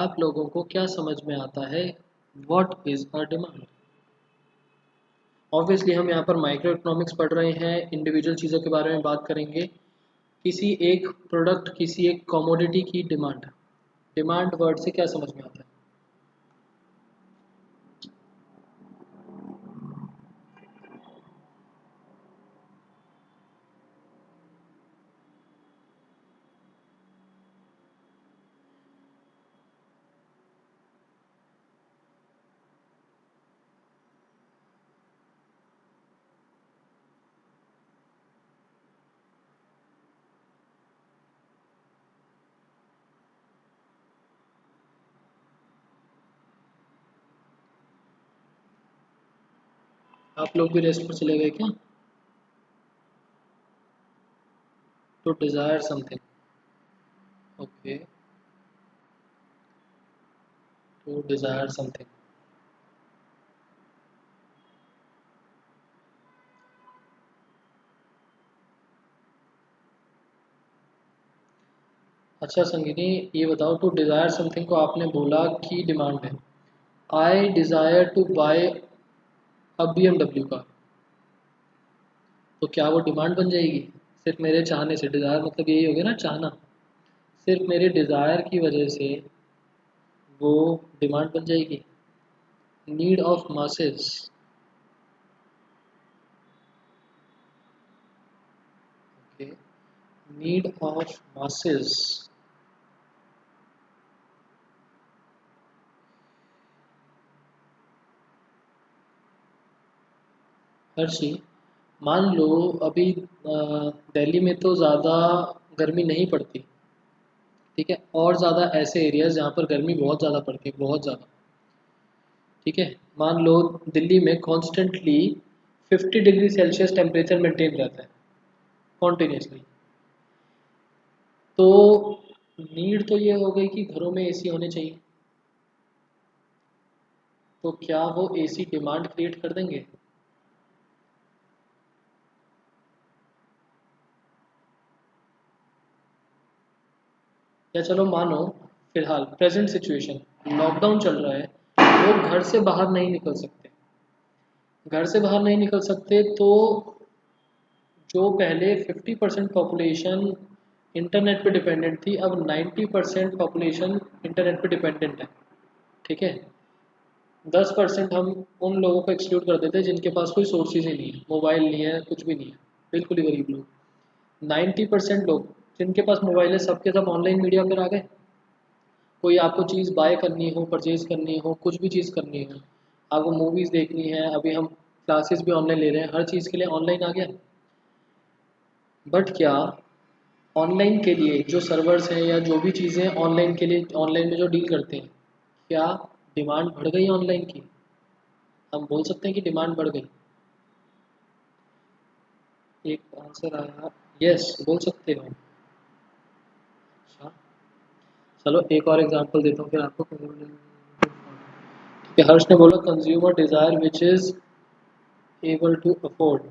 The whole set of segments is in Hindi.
आप लोगों को क्या समझ में आता है what is a demand. Obviously हम यहाँ पर माइक्रो इकोनॉमिक्स पढ़ रहे हैं, इंडिविजुअल चीज़ों के बारे में बात करेंगे। किसी एक प्रोडक्ट, किसी एक कमोडिटी की डिमांड, डिमांड वर्ड से क्या समझ में आता है? आप लोग भी रेस्ट पर चले गए क्या? To desire something. Okay, to desire something. अच्छा संगिनी, ये बताओ, टू डिजायर समथिंग को आपने बोला कि डिमांड है। I desire to buy a BMW car, तो क्या वो डिमांड बन जाएगी? सिर्फ मेरे चाहने से, डिजायर मतलब यही हो गया ना, चाहना। सिर्फ मेरे डिजायर की वजह से वो डिमांड बन जाएगी। Need of masses. Okay, need of masses. Harshi, मान लो अभी दिल्ली में तो ज़्यादा गर्मी नहीं पड़ती, ठीक है, और ज़्यादा ऐसे एरियाज जहाँ पर गर्मी बहुत ज़्यादा पड़ती है, बहुत ज़्यादा। ठीक है, मान लो दिल्ली में constantly 50 degree Celsius temperature maintain रहता है कॉन्टिन्यूसली। तो नीड तो ये हो गई कि घरों में एसी होने चाहिए, तो क्या वो एसी डिमांड क्रिएट कर देंगे? या चलो मानो, फिलहाल प्रेजेंट सिचुएशन, लॉकडाउन चल रहा है, लोग घर से बाहर नहीं निकल सकते। घर से बाहर नहीं निकल सकते तो जो पहले 50% पॉपुलेशन इंटरनेट पे डिपेंडेंट थी, अब 90% पॉपुलेशन इंटरनेट पे डिपेंडेंट है। ठीक है, 10% हम उन लोगों को एक्सक्लूड कर देते हैं जिनके पास कोई सोर्सेज ही नहीं है, मोबाइल नहीं है, कुछ भी नहीं है, बिल्कुल ही गरीब लोग। 90% लोग जिनके पास मोबाइल है, सबके सब ऑनलाइन मीडिया पर आ गए। कोई आपको चीज़ बाय करनी हो, परचेज करनी हो, कुछ भी चीज़ करनी हो, आपको मूवीज़ देखनी है, अभी हम क्लासेस भी ऑनलाइन ले रहे हैं, हर चीज़ के लिए ऑनलाइन आ गया। बट क्या ऑनलाइन के लिए जो सर्वर्स हैं या जो भी चीज़ें ऑनलाइन के लिए, ऑनलाइन में जो डील करते हैं, क्या डिमांड बढ़ गई ऑनलाइन की? हम बोल सकते हैं कि डिमांड बढ़ गई। एक आंसर आया, यस बोल सकते हो। अच्छा, चलो एक और एग्जांपल देता हूँ फिर आपको। ठीक है, हर्ष ने बोला consumer desire which is able to afford.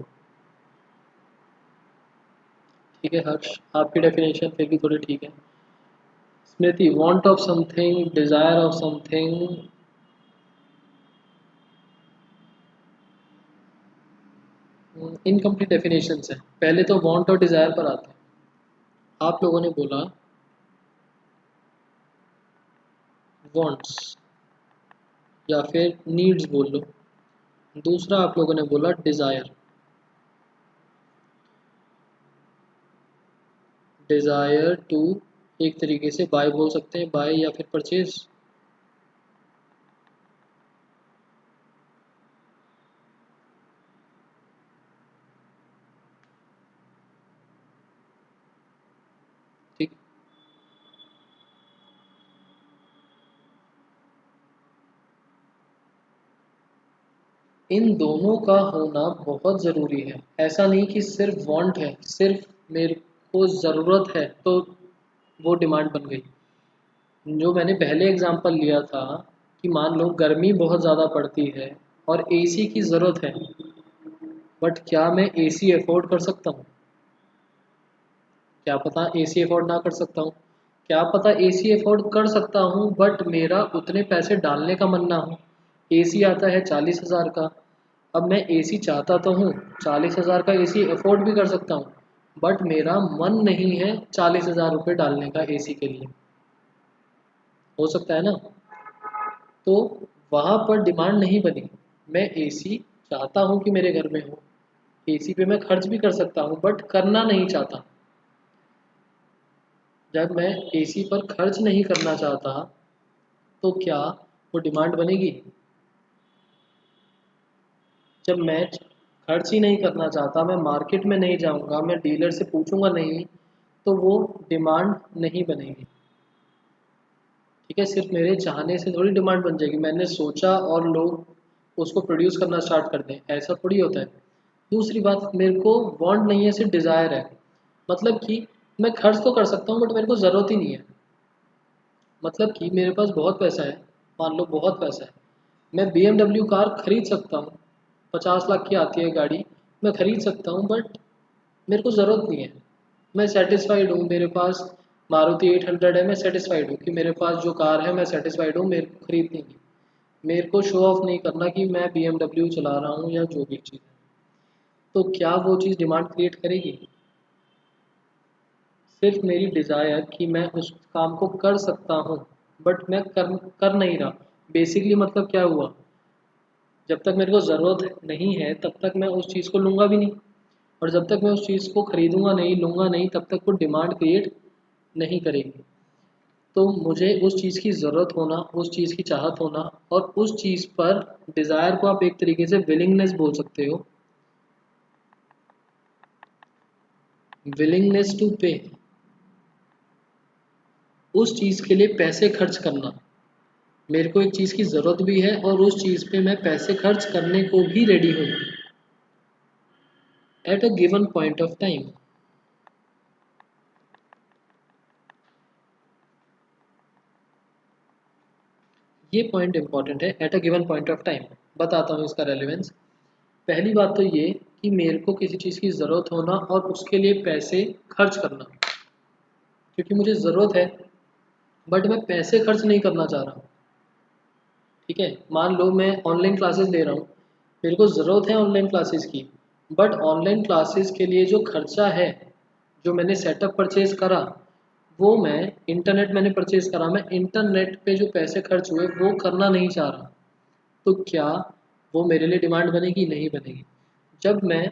ठीक है हर्ष, आपकी डेफिनेशन फिर भी थोड़ी ठीक है। Smriti, want of something, desire of something. Incomplete definition है, पहले तो वांट और डिजायर पर आते हैं। आप लोगों ने बोला वांट्स या फिर नीड्स बोल लो। दूसरा आप लोगों ने बोला डिजायर। डिजायर टू, एक तरीके से बाय बोल सकते हैं, बाय या फिर परचेज। ठीक, इन दोनों का होना बहुत ज़रूरी है। ऐसा नहीं कि सिर्फ वांट है, सिर्फ मेरे को ज़रूरत है तो वो डिमांड बन गई। जो मैंने पहले एग्जांपल लिया था कि मान लो गर्मी बहुत ज़्यादा पड़ती है और एसी की ज़रूरत है, बट क्या मैं एसी अफोर्ड कर सकता हूँ? क्या पता एसी अफोर्ड ना कर सकता हूँ। क्या पता एसी अफोर्ड कर सकता हूँ बट मेरा उतने पैसे डालने का मन ना हो। एसी आता है 40,000 का। अब मैं एसी चाहता तो हूँ, 40,000 का एसी अफोर्ड भी कर सकता हूँ, बट मेरा मन नहीं है 40,000 रुपये डालने का एसी के लिए। हो सकता है ना। तो वहाँ पर डिमांड नहीं बनी। मैं एसी चाहता हूँ कि मेरे घर में हो, एसी पे मैं खर्च भी कर सकता हूँ बट करना नहीं चाहता। जब मैं एसी पर खर्च नहीं करना चाहता तो क्या वो डिमांड बनेगी? जब मैं खर्च ही नहीं करना चाहता, मैं मार्केट में नहीं जाऊंगा, मैं डीलर से पूछूंगा नहीं, तो वो डिमांड नहीं बनेगी। ठीक है, सिर्फ मेरे चाहने से थोड़ी डिमांड बन जाएगी। मैंने सोचा और लोग उसको प्रोड्यूस करना स्टार्ट कर दें, ऐसा थोड़ी होता है। दूसरी बात, मेरे को वांट नहीं है, सिर्फ डिज़ायर है। मतलब कि मैं खर्च तो कर सकता हूँ बट मेरे को ज़रूरत ही नहीं है। मतलब कि मेरे पास बहुत पैसा है, मान लो बहुत पैसा है, मैं BMW कार खरीद सकता हूँ, 50 लाख की आती है गाड़ी, मैं खरीद सकता हूँ बट मेरे को ज़रूरत नहीं है। मैं सेटिस्फाइड हूँ, मेरे पास मारुति 800 है, मैं सेटिस्फाइड हूँ कि मेरे पास जो कार है मैं सेटिस्फाइड हूँ, मेरे को खरीदनी है। मेरे को शो ऑफ नहीं करना कि मैं BMW चला रहा हूँ या जो भी चीज़ है। तो क्या वो चीज़ डिमांड क्रिएट करेगी? सिर्फ मेरी डिज़ायर कि मैं उस काम को कर सकता हूँ बट मैं कर नहीं रहा। बेसिकली मतलब क्या हुआ, जब तक मेरे को ज़रूरत नहीं है तब तक मैं उस चीज़ को लूँगा भी नहीं, और जब तक मैं उस चीज़ को खरीदूंगा नहीं, लूँगा नहीं, तब तक वो डिमांड क्रिएट नहीं करेगी। तो मुझे उस चीज़ की ज़रूरत होना, उस चीज़ की चाहत होना, और उस चीज़ पर डिज़ायर को आप एक तरीके से विलिंगनेस बोल सकते हो, विलिंगनेस टू पे, उस चीज़ के लिए पैसे खर्च करना। मेरे को एक चीज़ की ज़रूरत भी है और उस चीज़ पे मैं पैसे खर्च करने को भी रेडी हूँ eight a given point of time. ये पॉइंट इंपॉर्टेंट है, eight a given point of time. बताता हूँ इसका रेलेवेंस। पहली बात तो ये कि मेरे को किसी चीज़ की ज़रूरत होना और उसके लिए पैसे खर्च करना, क्योंकि मुझे ज़रूरत है बट मैं पैसे खर्च नहीं करना चाह रहा। ठीक है, मान लो मैं ऑनलाइन क्लासेस ले रहा हूँ, मेरे को ज़रूरत है ऑनलाइन क्लासेस की, बट ऑनलाइन क्लासेस के लिए जो खर्चा है, जो मैंने सेटअप परचेज़ करा, वो मैं इंटरनेट मैंने परचेज़ करा, मैं इंटरनेट पे जो पैसे खर्च हुए वो करना नहीं चाह रहा। तो क्या वो मेरे लिए डिमांड बनेगी? नहीं बनेगी। जब मैं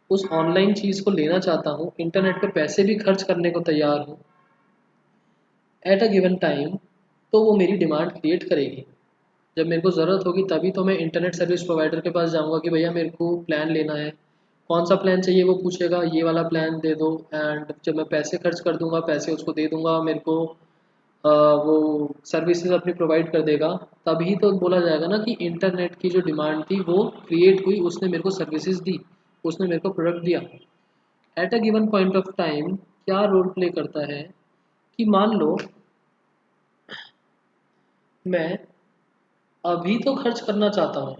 उस ऑनलाइन चीज़ को लेना चाहता हूँ, इंटरनेट पे पैसे भी खर्च करने को तैयार हूँ एट अ गिवन टाइम, तो वो मेरी डिमांड क्रिएट करेगी। जब मेरे को ज़रूरत होगी तभी तो मैं इंटरनेट सर्विस प्रोवाइडर के पास जाऊँगा कि भैया मेरे को प्लान लेना है, कौन सा प्लान चाहिए, वो पूछेगा ये वाला प्लान दे दो, एंड जब मैं पैसे खर्च कर दूँगा, पैसे उसको दे दूँगा, मेरे को वो सर्विसेज अपनी प्रोवाइड कर देगा। तभी तो बोला जाएगा ना कि इंटरनेट की जो डिमांड थी वो क्रिएट हुई, उसने मेरे को सर्विसेज दी, उसने मेरे को प्रोडक्ट दिया। Eight a given point of time क्या रोल प्ले करता है कि मान लो मैं अभी तो खर्च करना चाहता हूँ।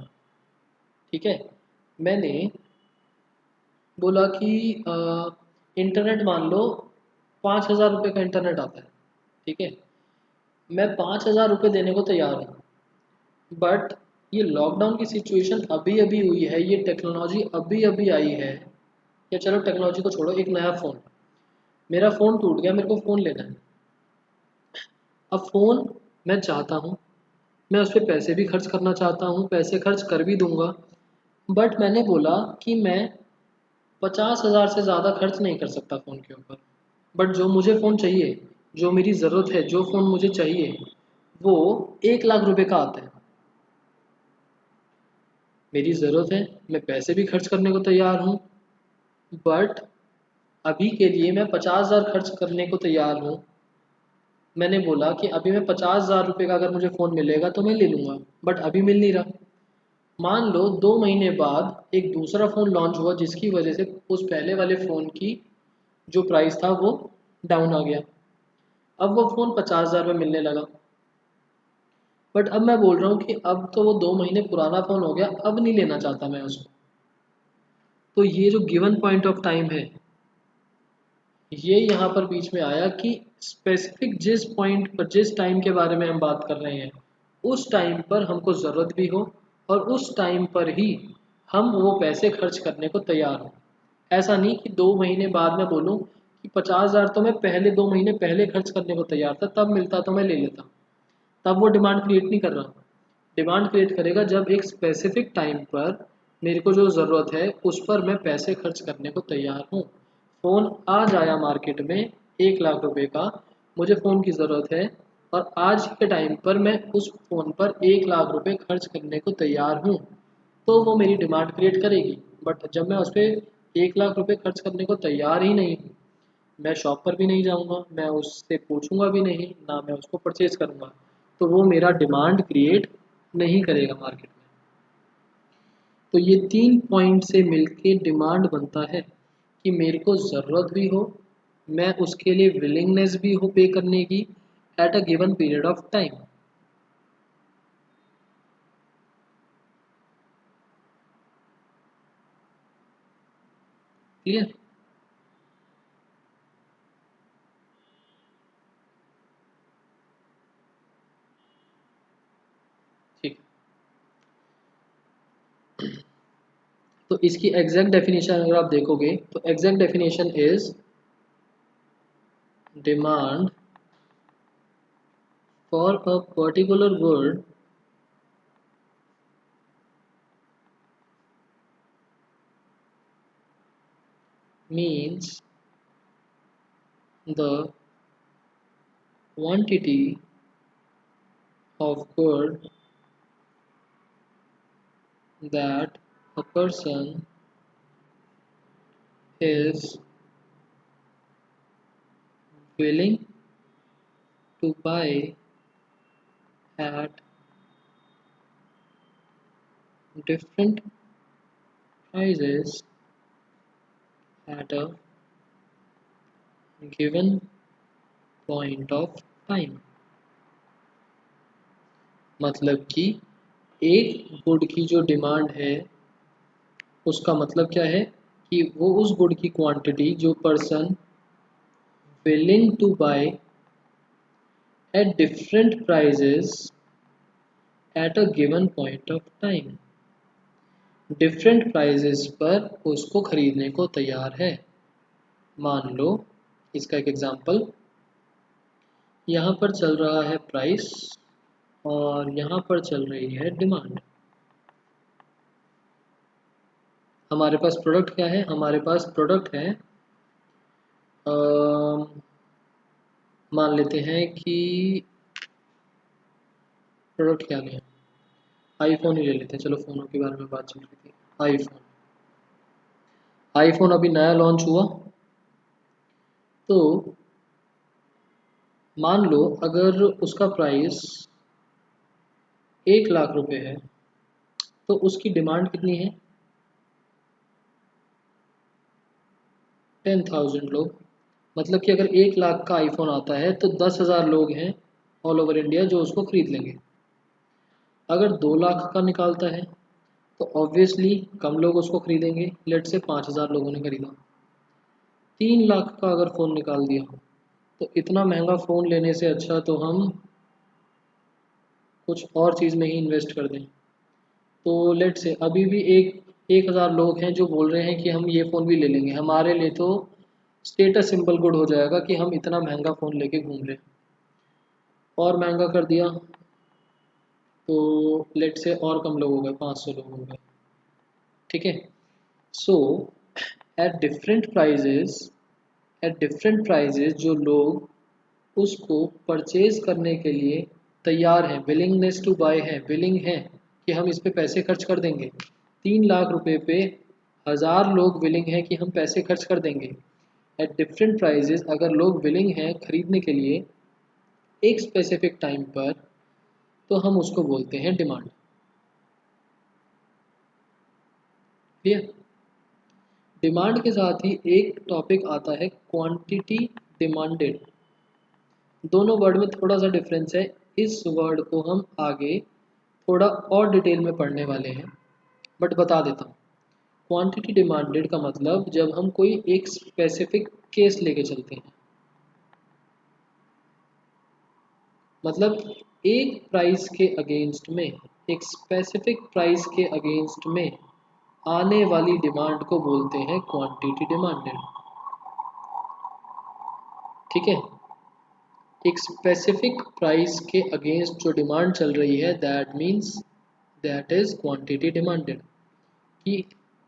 ठीक है, मैंने बोला कि इंटरनेट मान लो 5,000 रुपये का इंटरनेट आता है। ठीक है, मैं 5,000 रुपये देने को तैयार हूँ, बट ये लॉकडाउन की सिचुएशन अभी अभी हुई है, ये टेक्नोलॉजी अभी अभी आई है। या चलो टेक्नोलॉजी को छोड़ो, एक नया फ़ोन, मेरा फ़ोन टूट गया, मेरे को फ़ोन लेना है। अब फ़ोन मैं चाहता हूँ, मैं उस पर पैसे भी खर्च करना चाहता हूँ, पैसे खर्च कर भी दूंगा, बट मैंने बोला कि मैं 50,000 से ज़्यादा खर्च नहीं कर सकता फ़ोन के ऊपर। बट जो मुझे फ़ोन चाहिए, जो मेरी ज़रूरत है, जो फ़ोन मुझे चाहिए, वो 1 लाख रुपए का आता है। मेरी ज़रूरत है, मैं पैसे भी खर्च करने को तैयार हूँ, बट अभी के लिए मैं 50,000 खर्च करने को तैयार हूँ। मैंने बोला कि अभी मैं 50,000 रुपये का अगर मुझे फ़ोन मिलेगा तो मैं ले लूँगा, बट अभी मिल नहीं रहा। मान लो 2 महीने बाद एक दूसरा फ़ोन लॉन्च हुआ जिसकी वजह से उस पहले वाले फ़ोन की जो प्राइस था वो डाउन आ गया। अब वो फ़ोन 50,000 में मिलने लगा, बट अब मैं बोल रहा हूँ कि अब तो वो 2 महीने पुराना फ़ोन हो गया, अब नहीं लेना चाहता मैं उसको। तो ये जो गिवन पॉइंट ऑफ टाइम है, ये यहाँ पर बीच में आया कि स्पेसिफिक जिस पॉइंट पर, जिस टाइम के बारे में हम बात कर रहे हैं, उस टाइम पर हमको ज़रूरत भी हो और उस टाइम पर ही हम वो पैसे खर्च करने को तैयार हों। ऐसा नहीं कि 2 महीने बाद में बोलूँ कि 50,000 तो मैं पहले 2 महीने पहले खर्च करने को तैयार था, तब मिलता तो मैं ले लेता। तब वो डिमांड क्रिएट नहीं कर रहा। डिमांड क्रिएट करेगा जब एक स्पेसिफिक टाइम पर मेरे को जो ज़रूरत है उस पर मैं पैसे खर्च करने को तैयार हूँ। फ़ोन आज आया मार्केट में 1 लाख रुपए का, मुझे फ़ोन की ज़रूरत है और आज के टाइम पर मैं उस फ़ोन पर 1 लाख रुपए खर्च करने को तैयार हूँ, तो वो मेरी डिमांड क्रिएट करेगी। बट जब मैं उस पर 1 लाख रुपए खर्च करने को तैयार ही नहीं हूँ, मैं शॉप पर भी नहीं जाऊँगा, मैं उससे पूछूंगा भी नहीं, ना मैं उसको परचेज करूँगा, तो वो मेरा डिमांड क्रिएट नहीं करेगा मार्केट में। तो ये 3 पॉइंट से मिलके डिमांड बनता है कि मेरे को ज़रूरत भी हो, मैं उसके लिए विलिंगनेस भी हो पे करने की eight a given period of time. Clear? ठीक। तो इसकी एग्जैक्ट डेफिनेशन अगर आप देखोगे तो exact definition is demand for a particular good means the quantity of good that a person is willing to buy at different prices at a given point of time। मतलब कि एक गुड की जो डिमांड है उसका मतलब क्या है कि वो उस गुड की क्वांटिटी जो person willing to buy at different prices at a given point of time, different prices पर उसको खरीदने को तैयार है। मान लो इसका एक एग्जांपल, यहाँ पर चल रहा है प्राइस और यहाँ पर चल रही है डिमांड। हमारे पास प्रोडक्ट क्या है? हमारे पास प्रोडक्ट है, मान लेते हैं कि प्रोडक्ट क्या लें, आईफोन ही ले लेते हैं। चलो फ़ोनों के बारे में बात चल रही थी। आईफोन, आईफोन अभी नया लॉन्च हुआ, तो मान लो अगर उसका प्राइस 1 लाख रुपए है तो उसकी डिमांड कितनी है? 10,000 लोग। मतलब कि अगर 1 लाख का आईफोन आता है तो 10,000 लोग हैं ऑल ओवर इंडिया जो उसको खरीद लेंगे। अगर 2 लाख का निकालता है तो ऑब्वियसली कम लोग उसको खरीदेंगे, लेट से 5,000 लोगों ने खरीदा। 3 लाख का अगर फ़ोन निकाल दिया तो इतना महंगा फ़ोन लेने से अच्छा तो हम कुछ और चीज़ में ही इन्वेस्ट कर दें। तो लेट से अभी भी 1,000 लोग हैं जो बोल रहे हैं कि हम ये फ़ोन भी ले लेंगे, हमारे लिए तो स्टेटस सिंबल गुड हो जाएगा कि हम इतना महंगा फ़ोन लेके घूम रहे हैं। और महंगा कर दिया तो लेट से और कम लोग हो गए, 500 लोग हो गए। ठीक है। So at different prices, at different prices जो लोग उसको परचेज करने के लिए तैयार हैं, विलिंगनेस टू बाय है, विलिंग है कि हम इस पे पैसे खर्च कर देंगे। 3 लाख रुपए पे 1,000 लोग विलिंग हैं कि हम पैसे खर्च कर देंगे। एट डिफरेंट प्राइजेस अगर लोग विलिंग हैं खरीदने के लिए एक स्पेसिफिक टाइम पर, तो हम उसको बोलते हैं डिमांड। क्लियर? डिमांड के साथ ही एक टॉपिक आता है क्वांटिटी डिमांडेड। दोनों वर्ड में थोड़ा सा डिफरेंस है, इस वर्ड को हम आगे थोड़ा और डिटेल में पढ़ने वाले हैं, बट बता देता हूँ। क्वांटिटी डिमांडेड का मतलब जब हम कोई एक स्पेसिफिक केस लेके चलते हैं, मतलब एक प्राइस के अगेंस्ट में, एक स्पेसिफिक प्राइस के अगेंस्ट में आने वाली डिमांड को बोलते हैं क्वांटिटी डिमांडेड। ठीक है, एक स्पेसिफिक प्राइस के अगेंस्ट जो डिमांड चल रही है, that means that is quantity demanded, कि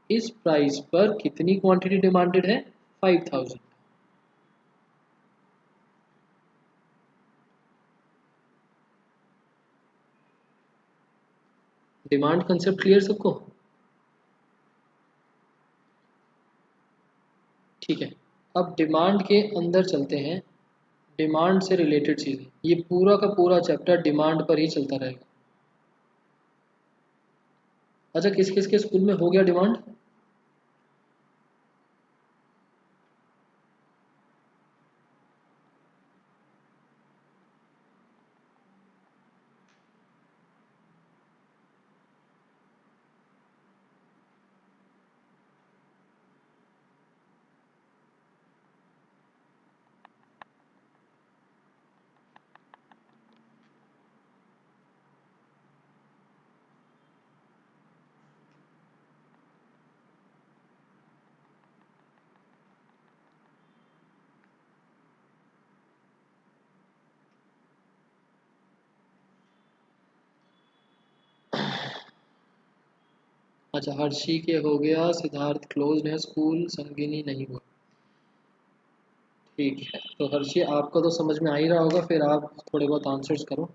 इस प्राइस पर कितनी क्वांटिटी डिमांडेड है, 5000। डिमांड कंसेप्ट क्लियर सबको? ठीक है, अब डिमांड के अंदर चलते हैं। डिमांड से रिलेटेड चीज़ें, ये पूरा का पूरा चैप्टर डिमांड पर ही चलता रहेगा। अच्छा, किस किस के स्कूल में हो गया डिमांड? अच्छा, हर्षी के हो गया, सिद्धार्थ क्लोज्ड है स्कूल, संगिनी नहीं हुआ। ठीक है, तो हर्षी आपका तो समझ में आ ही रहा होगा, फिर आप थोड़े बहुत आंसर्स करो,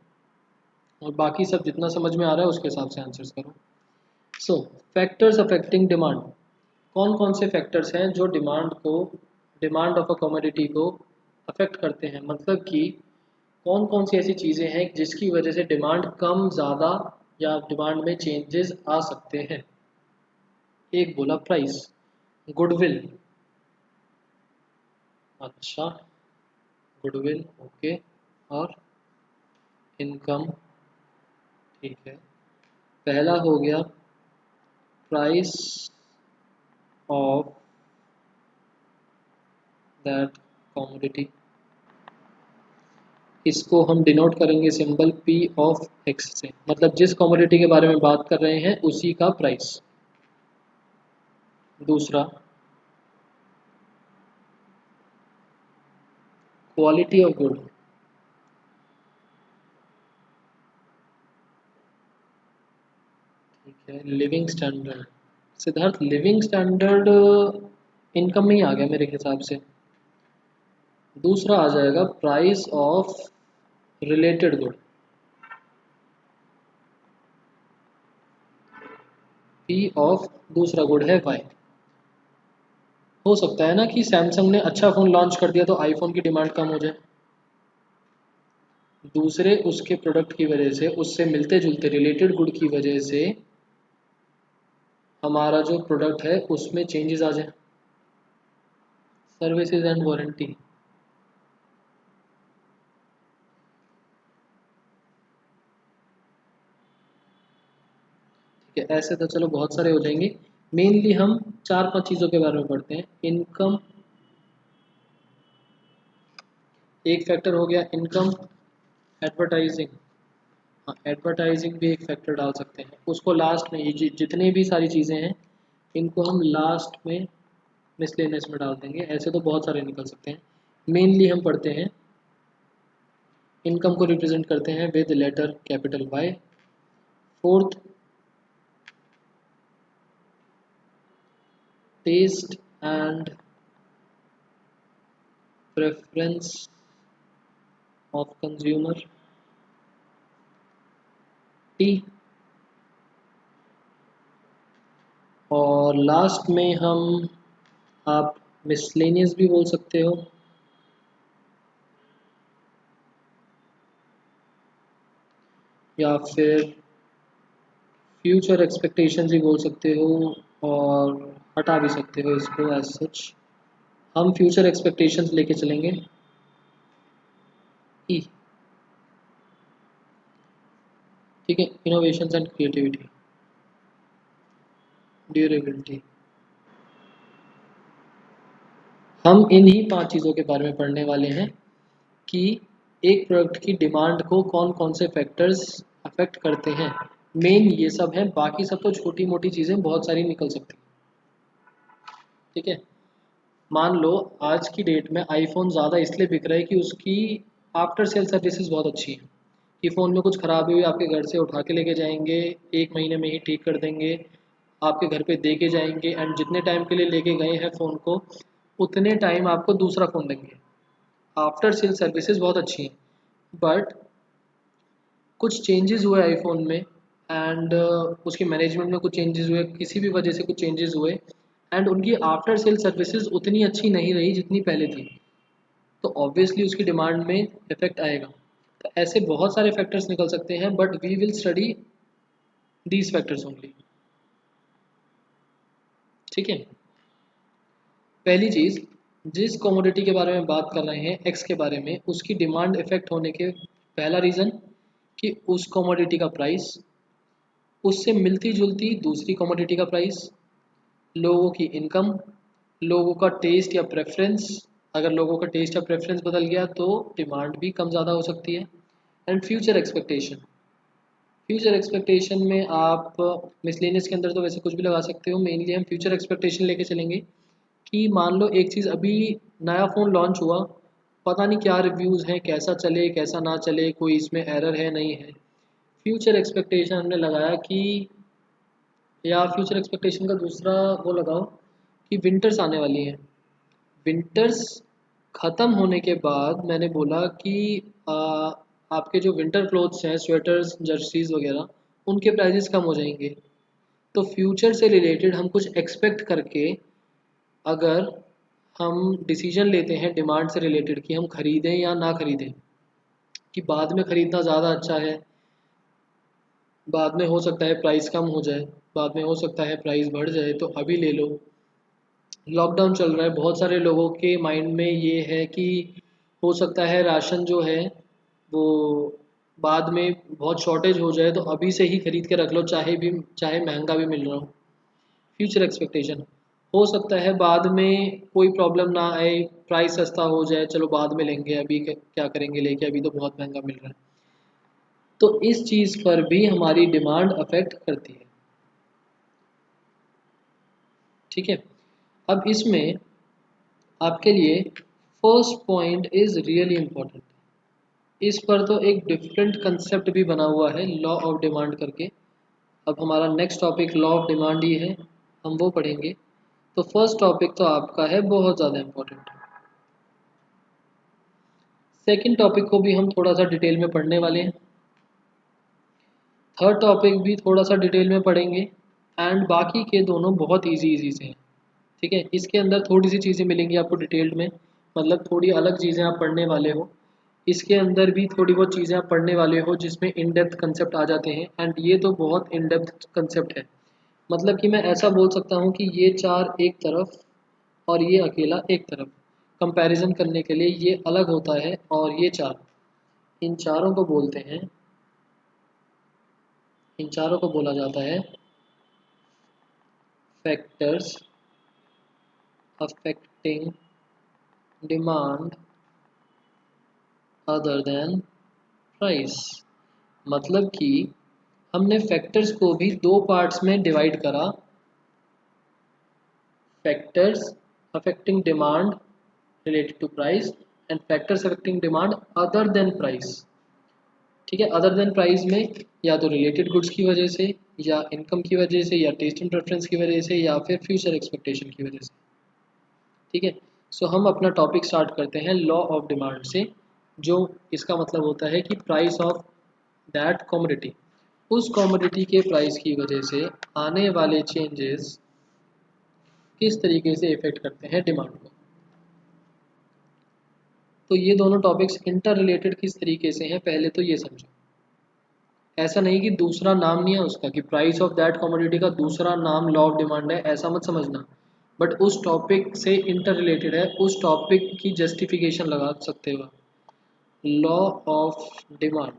और बाकी सब जितना समझ में आ रहा है उसके हिसाब से आंसर्स करो। सो फैक्टर्स अफेक्टिंग डिमांड, कौन कौन से फैक्टर्स हैं जो डिमांड ऑफ अ कमोडिटी को अफेक्ट करते हैं, मतलब कि कौन कौन सी ऐसी चीज़ें हैं जिसकी वजह से डिमांड कम ज़्यादा या डिमांड में चेंजेस आ सकते हैं। एक बोला प्राइस, गुडविल, अच्छा, गुडविल ओके, और इनकम, ठीक है। पहला हो गया प्राइस ऑफ दैट कमोडिटी, इसको हम डिनोट करेंगे सिंबल P ऑफ X से, मतलब जिस कमोडिटी के बारे में बात कर रहे हैं उसी का प्राइस। दूसरा क्वालिटी ऑफ गुड, ठीक है। Living standard, Siddharth living standard income में ही आ गया मेरे हिसाब से। दूसरा आ जाएगा price of related good, P of दूसरा गुड है Y। हो सकता है ना कि सैमसंग ने अच्छा फ़ोन लॉन्च कर दिया तो आईफोन की डिमांड कम हो जाए, दूसरे उसके प्रोडक्ट की वजह से, उससे मिलते जुलते रिलेटेड गुड की वजह से हमारा जो प्रोडक्ट है उसमें चेंजेस आ जाए। सर्विसेज एंड वारंटी, ठीक है। ऐसे तो चलो बहुत सारे हो जाएंगे, मेनली हम चार पांच चीज़ों के बारे में पढ़ते हैं। इनकम, एक फैक्टर हो गया इनकम। एडवर्टाइजिंग, हाँ एडवर्टाइजिंग भी एक फैक्टर डाल सकते हैं, उसको लास्ट में, ये जितनी भी सारी चीज़ें हैं इनको हम लास्ट में मिसलेनियस में डाल देंगे, ऐसे तो बहुत सारे निकल सकते हैं। मेनली हम पढ़ते हैं इनकम को रिप्रेजेंट करते हैं with letter capital Y. Fourth taste and preference of consumer, T. और लास्ट में हम, आप मिसलेनियस भी बोल सकते हो, या फिर फ्यूचर एक्सपेक्टेशंस भी बोल सकते हो, और हटा भी सकते हो इसको एज सच। हम फ्यूचर एक्सपेक्टेशंस लेके चलेंगे ई, ठीक है। इनोवेशंस एंड क्रिएटिविटी, ड्यूरेबिलिटी, हम इन्हीं 5 चीज़ों के बारे में पढ़ने वाले हैं कि एक प्रोडक्ट की डिमांड को कौन कौन से फैक्टर्स अफेक्ट करते हैं। मेन ये सब है, बाकी सब तो छोटी मोटी चीज़ें बहुत सारी निकल सकती हैं। ठीक है, मान लो आज की डेट में आईफोन ज़्यादा इसलिए बिक रहा है कि उसकी आफ्टर सेल सर्विसेज बहुत अच्छी है, कि फ़ोन में कुछ ख़राबी हुई आपके घर से उठा के लेके जाएंगे, 1 महीने में ही ठीक कर देंगे, आपके घर पे दे के जाएंगे, एंड जितने टाइम के लिए लेके गए हैं फ़ोन को उतने टाइम आपको दूसरा फ़ोन देंगे। आफ्टर सेल सर्विसेज बहुत अच्छी हैं। बट कुछ चेंजेस हुए आईफोन में, एंड उसके मैनेजमेंट में कुछ चेंजेस हुए, किसी भी वजह से कुछ चेंजेस हुए, एंड उनकी आफ्टर सेल सर्विसेज उतनी अच्छी नहीं रही जितनी पहले थी, तो ऑब्वियसली उसकी डिमांड में इफेक्ट आएगा। तो ऐसे बहुत सारे फैक्टर्स निकल सकते हैं, but we will study these factors only. ठीक है, पहली चीज़, जिस कमोडिटी के बारे में बात कर रहे हैं एक्स के बारे में, उसकी डिमांड इफेक्ट होने के पहला रीज़न कि उस कमोडिटी का प्राइस, उससे मिलती जुलती दूसरी कमोडिटी का प्राइस, लोगों की इनकम, लोगों का टेस्ट या प्रेफरेंस, अगर लोगों का टेस्ट या प्रेफरेंस बदल गया तो डिमांड भी कम ज़्यादा हो सकती है, and future expectation. Future expectation में आप मिसलेनियस के अंदर तो वैसे कुछ भी लगा सकते हो, मेनली हम फ्यूचर एक्सपेक्टेशन लेके चलेंगे कि मान लो एक चीज़, अभी नया फ़ोन लॉन्च हुआ, पता नहीं क्या रिव्यूज़ हैं, कैसा चले कैसा ना चले, कोई इसमें एरर है नहीं है। फ्यूचर एक्सपेक्टेशन हमने लगाया कि, या फ्यूचर एक्सपेक्टेशन का दूसरा वो लगाओ कि विंटर्स आने वाली हैं। विंटर्स ख़त्म होने के बाद मैंने बोला कि आ, आपके जो विंटर क्लोथ्स हैं, स्वेटर्स, जर्सीज वगैरह, उनके प्राइजेस कम हो जाएंगे। तो फ्यूचर से रिलेटेड हम कुछ एक्सपेक्ट करके अगर हम डिसीजन लेते हैं डिमांड से रिलेटेड कि हम खरीदें या ना खरीदें, कि बाद में ख़रीदना ज़्यादा अच्छा है, बाद में हो सकता है प्राइस कम हो जाए, बाद में हो सकता है प्राइस बढ़ जाए, तो अभी ले लो। लॉकडाउन चल रहा है, बहुत सारे लोगों के माइंड में ये है कि हो सकता है राशन जो है वो बाद में बहुत शॉर्टेज हो जाए, तो अभी से ही खरीद के रख लो, चाहे महंगा भी मिल रहा हो। फ्यूचर एक्सपेक्टेशन, हो सकता है बाद में कोई प्रॉब्लम ना आए, प्राइस सस्ता हो जाए, चलो बाद में लेंगे, अभी क्या करेंगे लेके, अभी तो बहुत महंगा मिल रहा है। तो इस चीज़ पर भी हमारी डिमांड अफेक्ट करती है। ठीक है, अब इसमें आपके लिए first point is really important. इस पर तो एक डिफरेंट कंसेप्ट भी बना हुआ है, लॉ ऑफ डिमांड करके। अब हमारा next topic law of demand ही है, हम वो पढ़ेंगे। तो फर्स्ट टॉपिक तो आपका है बहुत ज़्यादा इम्पोर्टेंट। सेकंड टॉपिक को भी हम थोड़ा सा डिटेल में पढ़ने वाले हैं। थर्ड टॉपिक भी थोड़ा सा डिटेल में पढ़ेंगे, एंड बाकी के दोनों बहुत इजी इजी से हैं। ठीक है, इसके अंदर थोड़ी सी चीज़ें मिलेंगी आपको डिटेल्ड में, मतलब थोड़ी अलग चीज़ें आप पढ़ने वाले हो। इसके अंदर भी थोड़ी बहुत चीज़ें आप पढ़ने वाले हो जिसमें इन डेप्थ कंसेप्ट आ जाते हैं, एंड ये तो बहुत इन डेप्थ कंसेप्ट है। मतलब कि मैं ऐसा बोल सकता हूँ कि ये चार एक तरफ और ये अकेला एक तरफ, कंपैरिजन करने के लिए ये अलग होता है, और ये चार, इन चारों को बोलते हैं, इन चारों को बोला जाता है factors affecting demand other than price. मतलब कि हमने फैक्टर्स को भी दो पार्ट्स में डिवाइड करा, factors affecting demand related to price and factors affecting demand other than price. ठीक है, अदर देन प्राइस में या तो रिलेटेड गुड्स की वजह से, या इनकम की वजह से, या टेस्ट एंड प्रेफरेंस की वजह से, या फिर फ्यूचर एक्सपेक्टेशन की वजह से। ठीक है, सो हम अपना टॉपिक स्टार्ट करते हैं लॉ ऑफ डिमांड से, जो इसका मतलब होता है कि प्राइस ऑफ दैट कमोडिटी, उस कमोडिटी के प्राइस की वजह से आने वाले चेंजेस किस तरीके से इफेक्ट करते हैं डिमांड को। तो ये दोनों टॉपिक्स इंटर रिलेटेड किस तरीके से हैं, पहले तो ये समझो। ऐसा नहीं कि दूसरा नाम नहीं है उसका, कि प्राइस ऑफ दैट कमोडिटी का दूसरा नाम लॉ ऑफ डिमांड है, ऐसा मत समझना। बट उस टॉपिक से इंटर रिलेटेड है, उस टॉपिक की जस्टिफिकेशन लगा सकते हो। लॉ ऑफ डिमांड,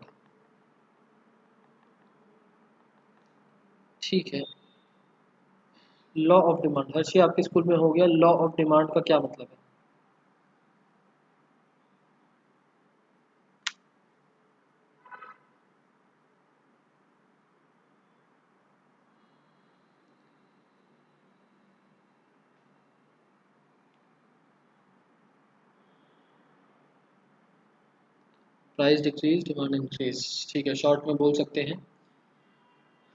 ठीक है। लॉ ऑफ डिमांड हर चीज आपके स्कूल में हो गया, लॉ ऑफ डिमांड का क्या मतलब है। प्राइस डिक्रीज डिमांड इंक्रीज, ठीक है, शॉर्ट में बोल सकते हैं।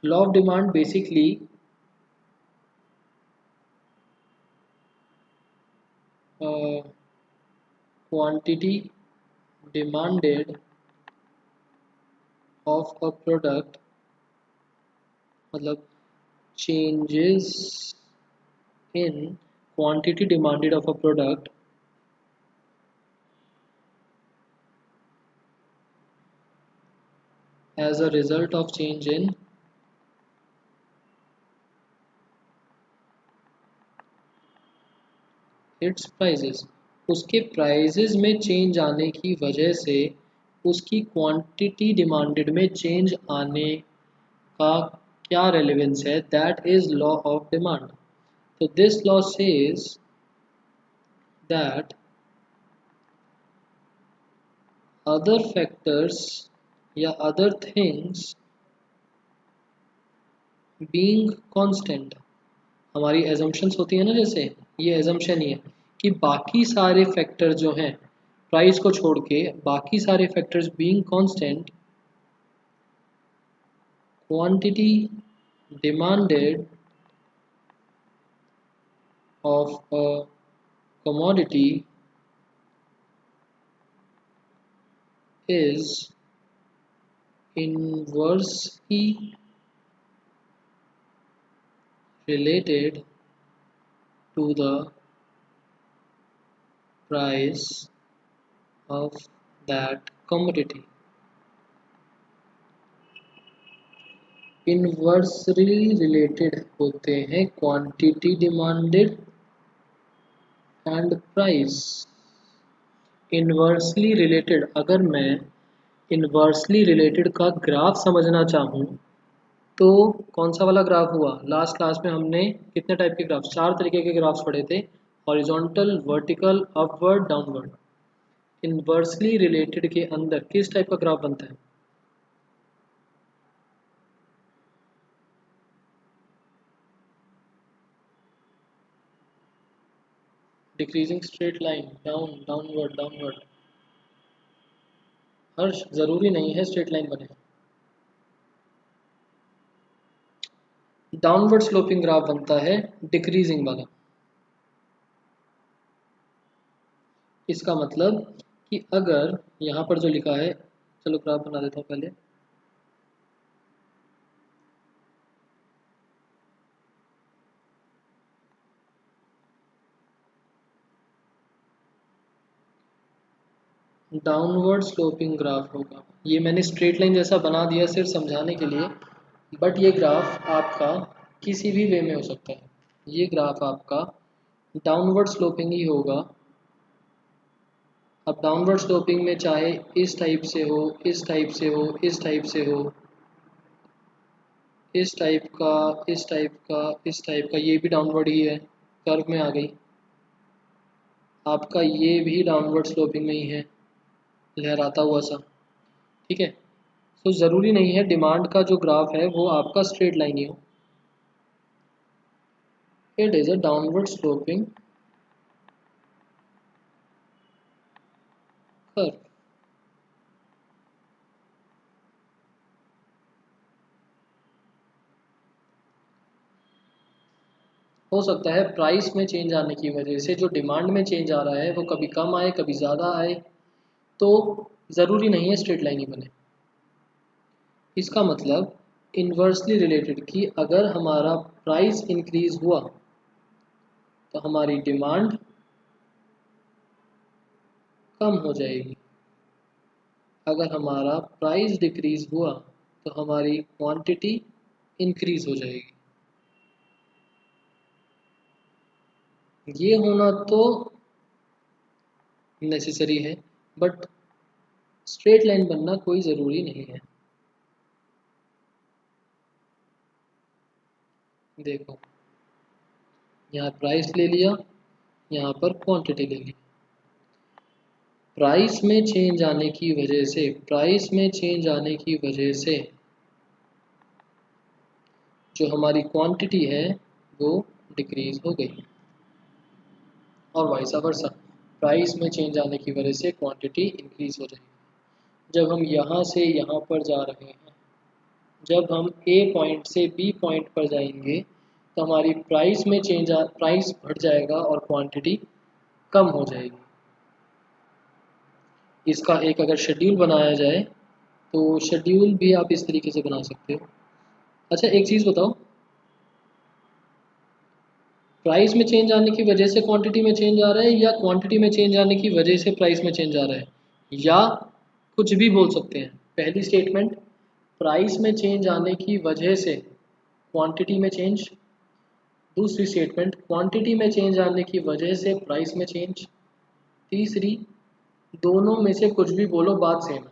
Law of demand basically quantity demanded of a product, मतलब changes in quantity demanded of a product as a result of change in its prices। उसके प्राइजेस में चेंज आने की वजह से उसकी क्वांटिटी डिमांडेड में चेंज आने का क्या रेलेवेंस है, that is law of demand. तो this law says that other factors या अदर थिंग्स बीइंग कांस्टेंट, हमारी एजम्पशंस होती है ना, जैसे ये एजम्पशन ही है कि बाकी सारे फैक्टर जो हैं प्राइस को छोड़ के, बाकी सारे factors being constant, quantity demanded of a commodity is inversely related to the price of that commodity। Inversely related होते हैं quantity demanded and price. Inversely related, अगर मैं इनवर्सली रिलेटेड का ग्राफ समझना चाहूँ तो कौन सा वाला ग्राफ हुआ, लास्ट क्लास में हमने कितने टाइप के ग्राफ्स, 4 तरीके के ग्राफ्स पढ़े थे, horizontal, vertical, upward, downward. Inversely related के अंदर किस टाइप का ग्राफ बनता है? Decreasing straight line, down, downward, downward. Harsh, जरूरी नहीं है स्ट्रेट लाइन बने, डाउनवर्ड स्लोपिंग ग्राफ बनता है डिक्रीजिंग वाला। इसका मतलब कि अगर यहाँ पर जो लिखा है, चलो ग्राफ बना देता हूँ पहले। डाउनवर्ड स्लोपिंग ग्राफ होगा, ये मैंने स्ट्रेट लाइन जैसा बना दिया सिर्फ समझाने के लिए, बट ये ग्राफ आपका किसी भी वे में हो सकता है। ये ग्राफ आपका डाउनवर्ड स्लोपिंग ही होगा। अब डाउनवर्ड स्लोपिंग में चाहे इस टाइप से हो, इस टाइप से हो, इस टाइप से हो, इस टाइप का, इस टाइप का, इस टाइप का, ये भी डाउनवर्ड ही है, कर्व में आ गई। आपका ये भी डाउनवर्ड स्लोपिंग में ही है, लहराता हुआ सा, ठीक है। तो ज़रूरी नहीं है डिमांड का जो ग्राफ है वो आपका स्ट्रेट लाइन ही हो, it is a downward sloping curve. हो सकता है प्राइस में चेंज आने की वजह से जो डिमांड में चेंज आ रहा है वो कभी कम आए, कभी ज़्यादा आए, तो ज़रूरी नहीं है स्ट्रेट लाइन ही बने। इसका मतलब इन्वर्सली रिलेटेड कि अगर हमारा प्राइस इंक्रीज हुआ तो हमारी डिमांड कम हो जाएगी, अगर हमारा प्राइस डिक्रीज हुआ तो हमारी क्वांटिटी इंक्रीज हो जाएगी। ये होना तो नेसेसरी है, बट स्ट्रेट लाइन बनना कोई ज़रूरी नहीं है। देखो, यहाँ प्राइस ले लिया, यहाँ पर क्वांटिटी ले ली, प्राइस में चेंज आने की वजह से, प्राइस में चेंज आने की वजह से जो हमारी क्वांटिटी है वो डिक्रीज हो गई, और वाइस वर्सा, प्राइस में चेंज आने की वजह से क्वांटिटी इंक्रीज हो जाएगी। जब हम यहाँ से यहाँ पर जा रहे हैं, जब हम ए पॉइंट से बी पॉइंट पर जाएंगे तो हमारी प्राइस बढ़ जाएगा और क्वांटिटी कम हो जाएगी। इसका एक अगर शेड्यूल बनाया जाए तो शेड्यूल भी आप इस तरीके से बना सकते हो। अच्छा एक चीज़ बताओ, प्राइस में चेंज आने की वजह से क्वांटिटी में चेंज आ रहा है या क्वांटिटी में चेंज आने की वजह से प्राइस में चेंज आ रहा है, या कुछ भी बोल सकते हैं। पहली स्टेटमेंट प्राइस में चेंज आने की वजह से क्वांटिटी में चेंज, दूसरी स्टेटमेंट क्वांटिटी में चेंज आने की वजह से प्राइस में चेंज, तीसरी दोनों में से कुछ भी बोलो बात सेम है।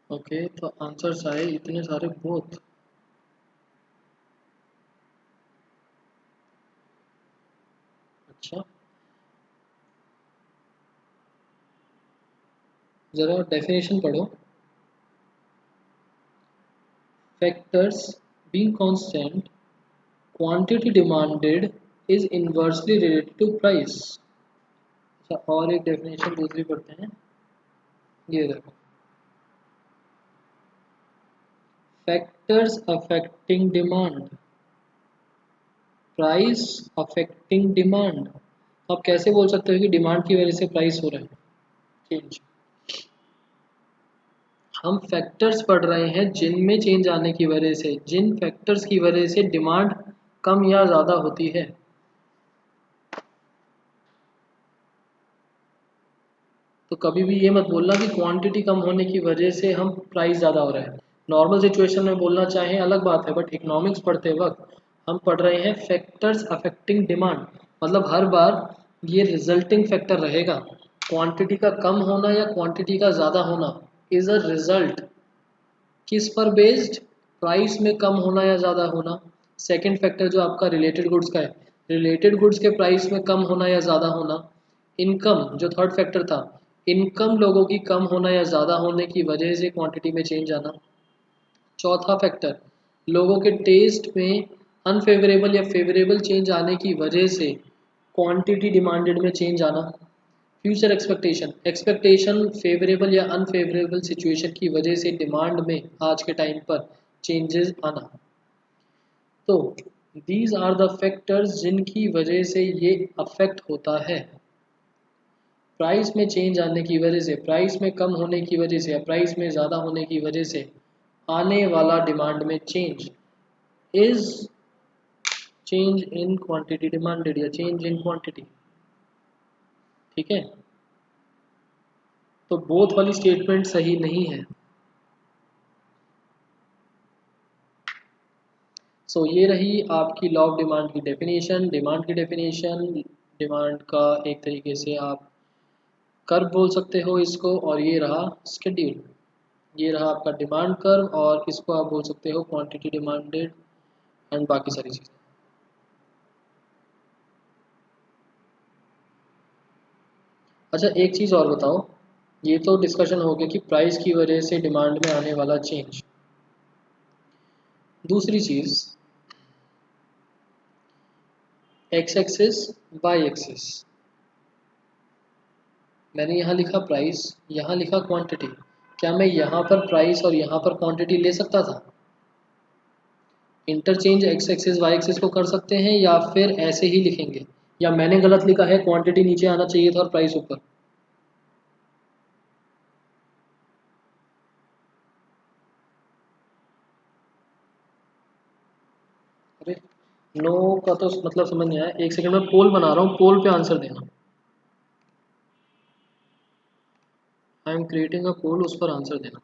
ओके तो आंसर्स आए इतने सारे बोथ। अच्छा ज़रा डेफिनेशन पढ़ो। Factors being constant, quantity demanded is inversely related to price। अच्छा और एक डेफिनेशन दूसरी पढ़ते हैं, ये देखो। Factors affecting demand, price affecting demand. आप कैसे बोल सकते हो कि डिमांड की वजह से प्राइस हो रहा है चेंज? हम फैक्टर्स पढ़ रहे हैं जिनमें चेंज आने की वजह से, जिन फैक्टर्स की वजह से डिमांड कम या ज़्यादा होती है। तो कभी भी ये मत बोलना कि क्वांटिटी कम होने की वजह से हम प्राइस ज़्यादा हो रहा है। नॉर्मल सिचुएशन में बोलना चाहें अलग बात है, बट इकोनॉमिक्स पढ़ते वक्त हम पढ़ रहे हैं फैक्टर्स अफेक्टिंग डिमांड, मतलब हर बार ये रिजल्टिंग फैक्टर रहेगा। क्वांटिटी का कम होना या क्वांटिटी का ज़्यादा होना इज़ अ रिजल्ट, किस पर बेस्ड? प्राइस में कम होना या ज़्यादा होना। सेकंड फैक्टर जो आपका रिलेटेड गुड्स का है, रिलेटेड गुड्स के प्राइस में कम होना या ज़्यादा होना। इनकम जो थर्ड फैक्टर था, इनकम लोगों की कम होना या ज़्यादा होने की वजह से क्वांटिटी में चेंज आना। चौथा फैक्टर लोगों के टेस्ट में अनफेवरेबल या फेवरेबल चेंज आने की वजह से क्वांटिटी डिमांडेड में चेंज आना। फ्यूचर एक्सपेक्टेशन, एक्सपेक्टेशन फेवरेबल या अनफेवरेबल सिचुएशन की वजह से डिमांड में आज के टाइम पर चेंजेस आना। तो दीज आर द फैक्टर्स जिनकी वजह से ये अफेक्ट होता है। प्राइस में चेंज आने की वजह से, प्राइस में कम होने की वजह से या प्राइस में ज़्यादा होने की वजह से आने वाला डिमांड में change is change in quantity demanded या चेंज इन क्वांटिटी। ठीक है, तो बोथ वाली स्टेटमेंट सही नहीं है। सो ये रही आपकी लॉ ऑफ डिमांड की डेफिनेशन। डिमांड की डेफिनेशन, डिमांड का एक तरीके से आप कर्व बोल सकते हो इसको, और ये रहा शेड्यूल। ये रहा आपका डिमांड कर्व, और इसको आप बोल सकते हो क्वांटिटी डिमांडेड एंड बाकी सारी चीज़ें। अच्छा एक चीज़ और बताओ, ये तो डिस्कशन हो गया कि प्राइस की वजह से डिमांड में आने वाला चेंज। दूसरी चीज़ एक्स एक्सिस वाई एक्सिस, मैंने यहाँ लिखा प्राइस, यहाँ लिखा क्वांटिटी। क्या मैं यहाँ पर प्राइस और यहाँ पर क्वांटिटी ले सकता था? Interchange X axis Y axis को कर सकते हैं, या फिर ऐसे ही लिखेंगे, या मैंने गलत लिखा है क्वांटिटी नीचे आना चाहिए था और प्राइस ऊपर? अरे नो का तो मतलब समझ नहीं आया, एक सेकंड में पोल बना रहा हूँ, पोल पे आंसर देना। आई एम क्रिएटिंग अ पोल, उस पर आंसर देना।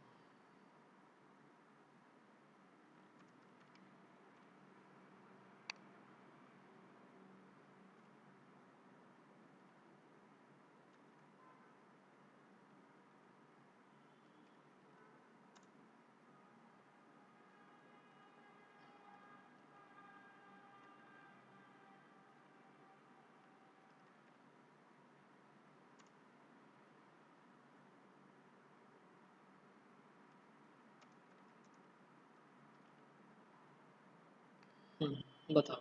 बताओ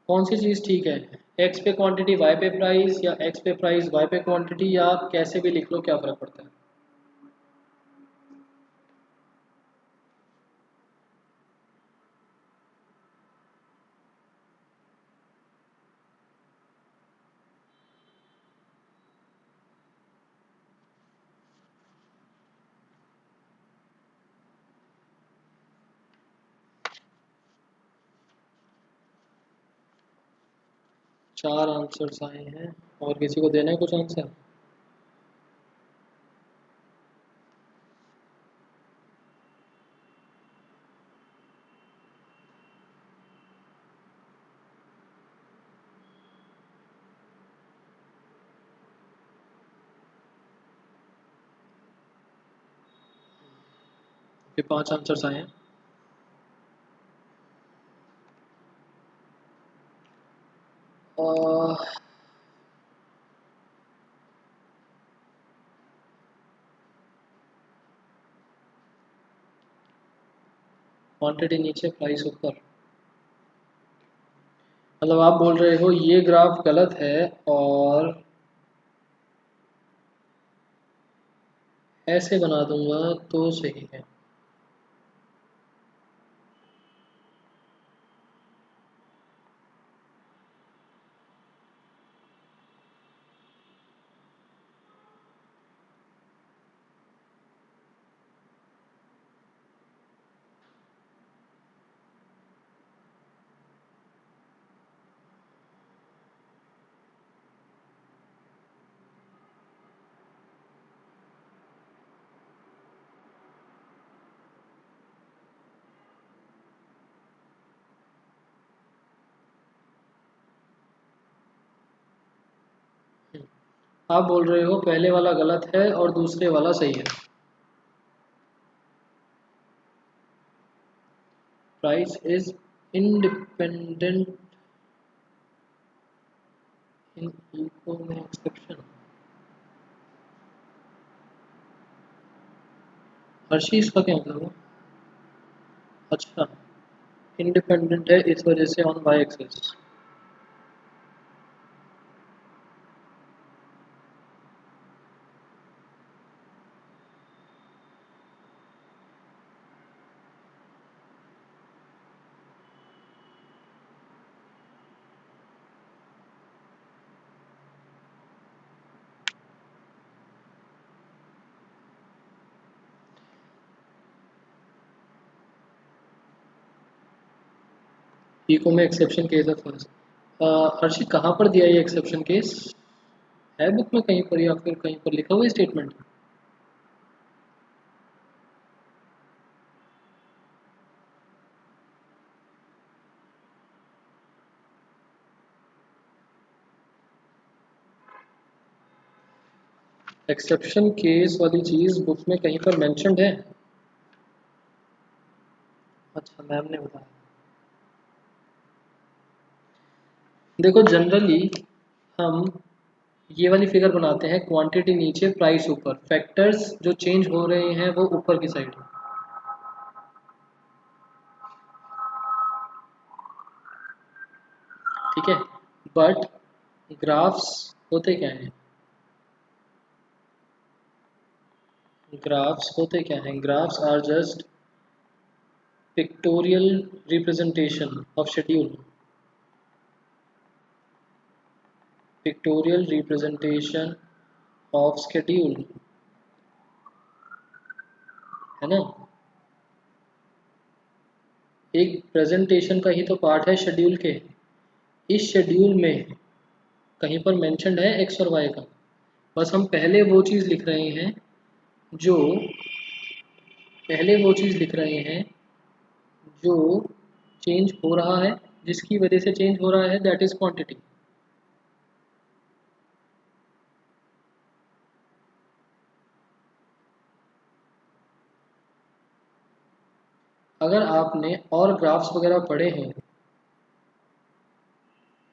कौन सी चीज़ ठीक है, एक्स पे क्वांटिटी वाई पे प्राइस, या एक्स पे प्राइस वाई पे क्वांटिटी, या आप कैसे भी लिख लो, क्या फर्क पड़ता है। 4 आंसर्स आए हैं, और किसी को देना है कुछ आंसर। ये 5 आंसर्स आए हैं। क्वांटिटी नीचे प्राइस ऊपर, मतलब आप बोल रहे हो ये ग्राफ गलत है और ऐसे बना दूंगा तो सही है। आप बोल रहे हो पहले वाला गलत है और दूसरे वाला सही है। प्राइस इज इंडिपेंडेंट इन इको में एक्सेप्शन। हर्षी इसका क्या मतलब है। अच्छा, इंडिपेंडेंट है इस वजह से ऑन वाई एक्सेस। इको में एक्सेप्शन केस है फर्स्ट। हर्षी कहाँ पर दिया ये एक्सेप्शन केस, है बुक में कहीं पर या फिर कहीं पर लिखा हुआ है स्टेटमेंट। एक्सेप्शन केस वाली चीज़ बुक में कहीं पर मेंशन्ड है। अच्छा, मैम ने बताया। देखो जनरली हम ये वाली फिगर बनाते हैं, क्वांटिटी नीचे प्राइस ऊपर, फैक्टर्स जो चेंज हो रहे हैं वो ऊपर की साइड, ठीक है। बट ग्राफ्स होते क्या हैं, ग्राफ्स होते क्या हैं, graphs are just pictorial representation of schedule, pictorial representation of schedule, है ना। एक प्रेजेंटेशन का ही तो पार्ट है शेड्यूल के। इस शेड्यूल में कहीं पर मेंशन्ड है एक्स और वाई का, बस हम पहले वो चीज़ लिख रहे हैं जो पहले वो चीज़ लिख रहे हैं जो चेंज हो रहा है, जिसकी वजह से चेंज हो रहा है, दैट इज क्वांटिटी। अगर आपने और ग्राफ्स वगैरह पढ़े हैं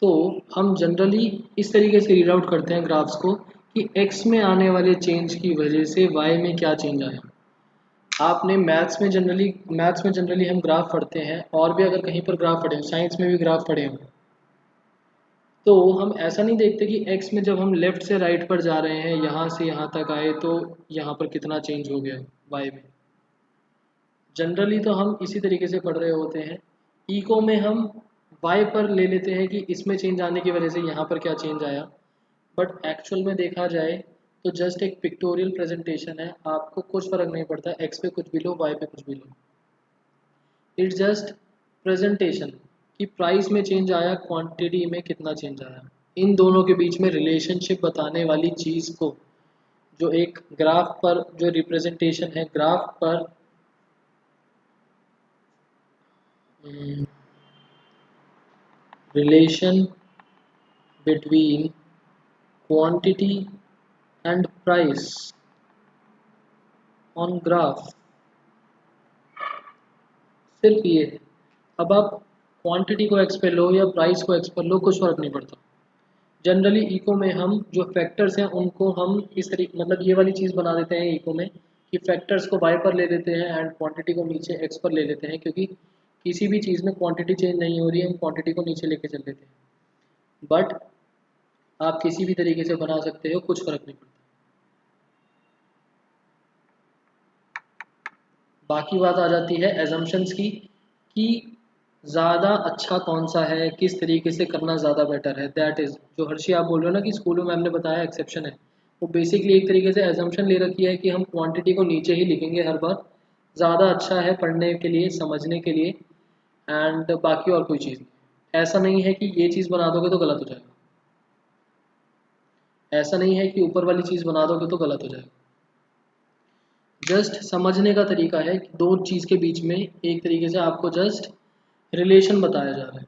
तो हम जनरली इस तरीके से रीड आउट करते हैं ग्राफ्स को कि x में आने वाले चेंज की वजह से y में क्या चेंज आया। आपने मैथ्स में जनरली हम ग्राफ पढ़ते हैं, और भी अगर कहीं पर ग्राफ पढ़े, साइंस में भी ग्राफ पढ़े हों, तो हम ऐसा नहीं देखते कि x में जब हम लेफ़्ट से राइट पर जा रहे हैं, यहाँ से यहाँ तक आए तो यहाँ पर कितना चेंज हो गया y में। जनरली तो हम इसी तरीके से पढ़ रहे होते हैं। इको में हम y पर ले लेते हैं कि इसमें चेंज आने की वजह से यहाँ पर क्या चेंज आया, बट एक्चुअल में देखा जाए तो जस्ट एक पिक्टोरियल प्रेजेंटेशन है। आपको कुछ फ़र्क नहीं पड़ता x पे कुछ भी लो, y पे कुछ भी लो, इट्स जस्ट प्रेजेंटेशन कि प्राइस में चेंज आया, क्वांटिटी में कितना चेंज आया। इन दोनों के बीच में रिलेशनशिप बताने वाली चीज़ को, जो एक ग्राफ पर जो रिप्रेजेंटेशन है, ग्राफ पर relation between quantity and price on graph, सिर्फ ये है। अब आप क्वांटिटी को एक्स पे लो या प्राइस को एक्स पर लो, कुछ फ़र्क नहीं पड़ता। जनरली इको में हम जो फैक्टर्स हैं उनको हम इस तरीके, मतलब ये वाली चीज़ बना देते हैं इको में कि फैक्टर्स को वाई पर ले लेते हैं एंड क्वांटिटी को नीचे एक्स पर ले लेते हैं, क्योंकि किसी भी चीज़ में क्वांटिटी चेंज नहीं हो रही है, हम क्वांटिटी को नीचे लेके चल लेते हैं। बट आप किसी भी तरीके से बना सकते हो, कुछ फ़र्क नहीं पड़ता। बाकी बात आ जाती है एजम्पशंस की कि ज़्यादा अच्छा कौन सा है, किस तरीके से करना ज़्यादा बेटर है। दैट इज़ जो हर्षी आप बोल रहे हो ना कि स्कूल में मैम ने बताया एक्सेप्शन है, वो बेसिकली एक तरीके से एजम्पशन ले रखी है कि हम क्वांटिटी को नीचे ही लिखेंगे हर बार, ज़्यादा अच्छा है पढ़ने के लिए, समझने के लिए, एंड बाकी और कोई चीज़ नहीं। ऐसा नहीं है कि ये चीज़ बना दोगे तो गलत हो जाएगा, ऐसा नहीं है कि ऊपर वाली चीज़ बना दोगे तो गलत हो जाएगा। जस्ट समझने का तरीका है कि दो चीज़ के बीच में एक तरीके से आपको जस्ट रिलेशन बताया जा रहा है।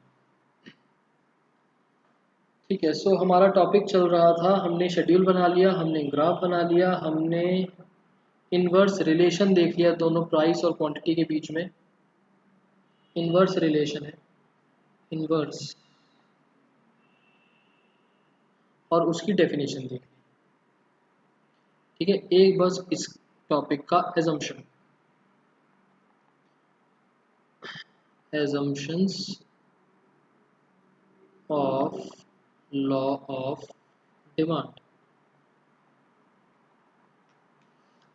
ठीक है, सो हमारा टॉपिक चल रहा था, हमने शेड्यूल बना लिया, हमने ग्राफ बना लिया, हमने इनवर्स रिलेशन देख लिया दोनों प्राइस और क्वांटिटी के बीच में। इनवर्स रिलेशन है, इनवर्स, और उसकी डेफिनेशन देख ली। ठीक है, एक बस इस टॉपिक का assumption, assumptions of law of demand.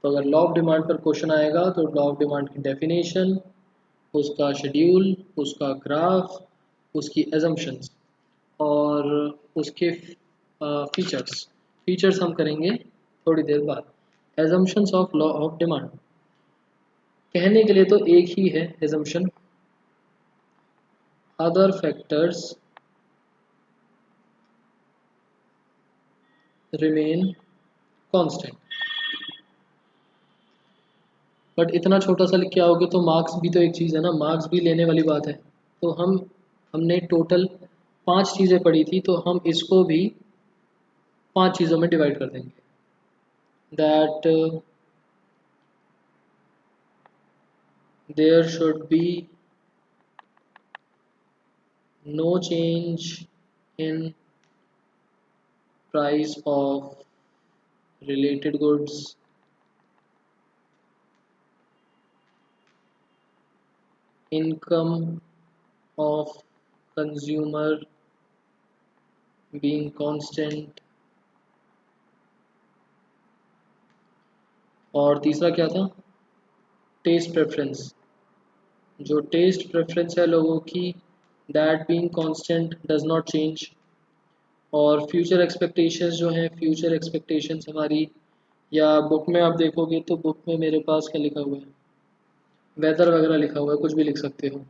तो अगर लॉ ऑफ डिमांड पर क्वेश्चन आएगा तो लॉ ऑफ डिमांड की डेफिनेशन, उसका शेड्यूल, उसका ग्राफ, उसकी एजम्पशंस और उसके फीचर्स। फीचर्स हम करेंगे थोड़ी देर बाद। Assumptions of law of demand कहने के लिए तो एक ही है assumption, other factors remain constant. But इतना छोटा सा लिख के आओगे तो मार्क्स भी तो एक चीज़ है ना, मार्क्स भी लेने वाली बात है। तो हमने टोटल 5 चीज़ें पढ़ी थी, तो हम इसको भी 5 चीज़ों में डिवाइड कर देंगे। That there should be no change in price of related goods, income of consumer being constant, और तीसरा क्या था, टेस्ट प्रेफरेंस, जो टेस्ट प्रेफरेंस है लोगों की, that being constant does not change. और फ्यूचर एक्सपेक्टेशंस जो हैं, फ्यूचर एक्सपेक्टेशंस हमारी, या बुक में आप देखोगे तो बुक में मेरे पास क्या लिखा हुआ है, वेदर वगैरह लिखा हुआ है, कुछ भी लिख सकते हो,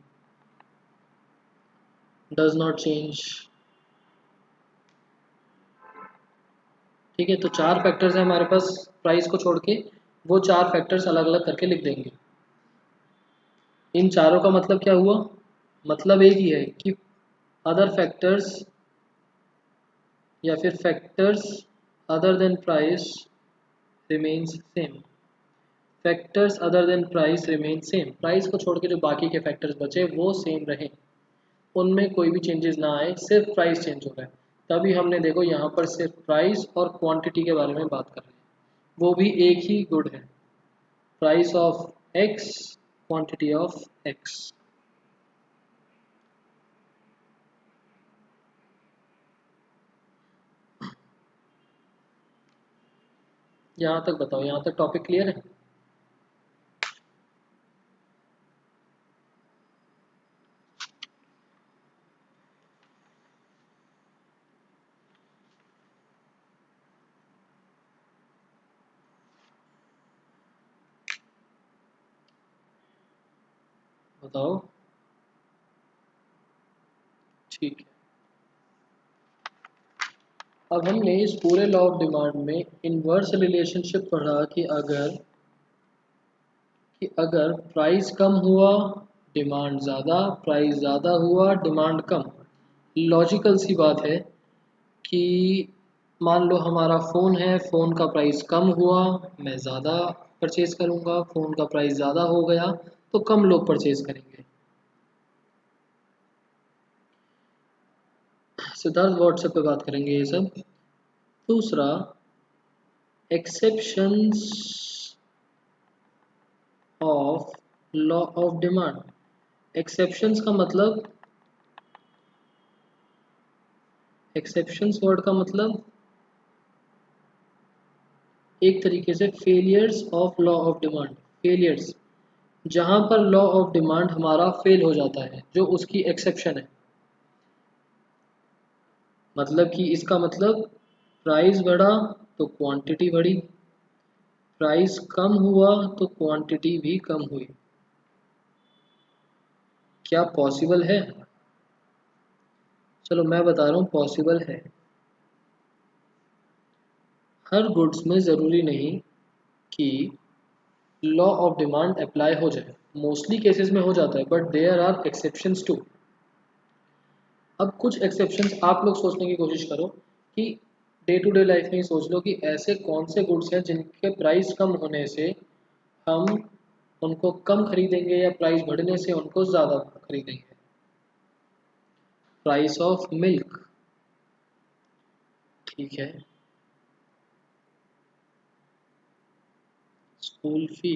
डज नॉट चेंज। ठीक है, तो 4 फैक्टर्स हैं हमारे पास प्राइस को छोड़ के, वो 4 फैक्टर्स अलग अलग करके लिख देंगे। इन चारों का मतलब क्या हुआ? मतलब एक ही है कि अदर फैक्टर्स या फिर factors other than price remains same. Factors other than price remain same, price को छोड़ के जो बाकी के फैक्टर्स बचे वो सेम रहे, उनमें कोई भी चेंजेस ना आए, सिर्फ प्राइस चेंज हो रहा है। तभी हमने देखो यहाँ पर सिर्फ प्राइस और क्वांटिटी के बारे में बात कर रहे हैं, वो भी एक ही गुड है, price of x, quantity of x. यहाँ तक बताओ, यहाँ तक टॉपिक क्लियर है? बताओ। ठीक है, अब हमने इस पूरे लॉ ऑफ डिमांड में इनवर्स रिलेशनशिप पढ़ा कि अगर प्राइस कम हुआ डिमांड ज़्यादा, प्राइस ज़्यादा हुआ डिमांड कम। लॉजिकल सी बात है कि मान लो हमारा फ़ोन है, फ़ोन का प्राइस कम हुआ, मैं ज़्यादा परचेज़ करूँगा, फ़ोन का प्राइस ज़्यादा हो गया तो कम लोग परचेज़ करेंगे। सिद्धार्थ व्हाट्सएप पे बात करेंगे ये सब। दूसरा, exceptions of law of demand. Exceptions का मतलब, एक्सेप्शंस वर्ड का मतलब एक तरीके से failures of law of demand. Failures, जहां पर लॉ ऑफ डिमांड हमारा फेल हो जाता है, जो उसकी एक्सेप्शन है। मतलब कि इसका मतलब प्राइस बढ़ा तो क्वांटिटी बढ़ी, प्राइस कम हुआ तो क्वांटिटी भी कम हुई। क्या पॉसिबल है? चलो मैं बता रहा हूँ, पॉसिबल है। हर गुड्स में ज़रूरी नहीं कि लॉ ऑफ डिमांड अप्लाई हो जाए, मोस्टली केसेस में हो जाता है, but there are exceptions too. अब कुछ एक्सेप्शंस आप लोग सोचने की कोशिश करो कि डे टू डे लाइफ में ही सोच लो कि ऐसे कौन से गुड्स हैं जिनके प्राइस कम होने से हम उनको कम खरीदेंगे या प्राइस बढ़ने से उनको ज़्यादा खरीदेंगे। प्राइस ऑफ मिल्क, ठीक है, स्कूल फी,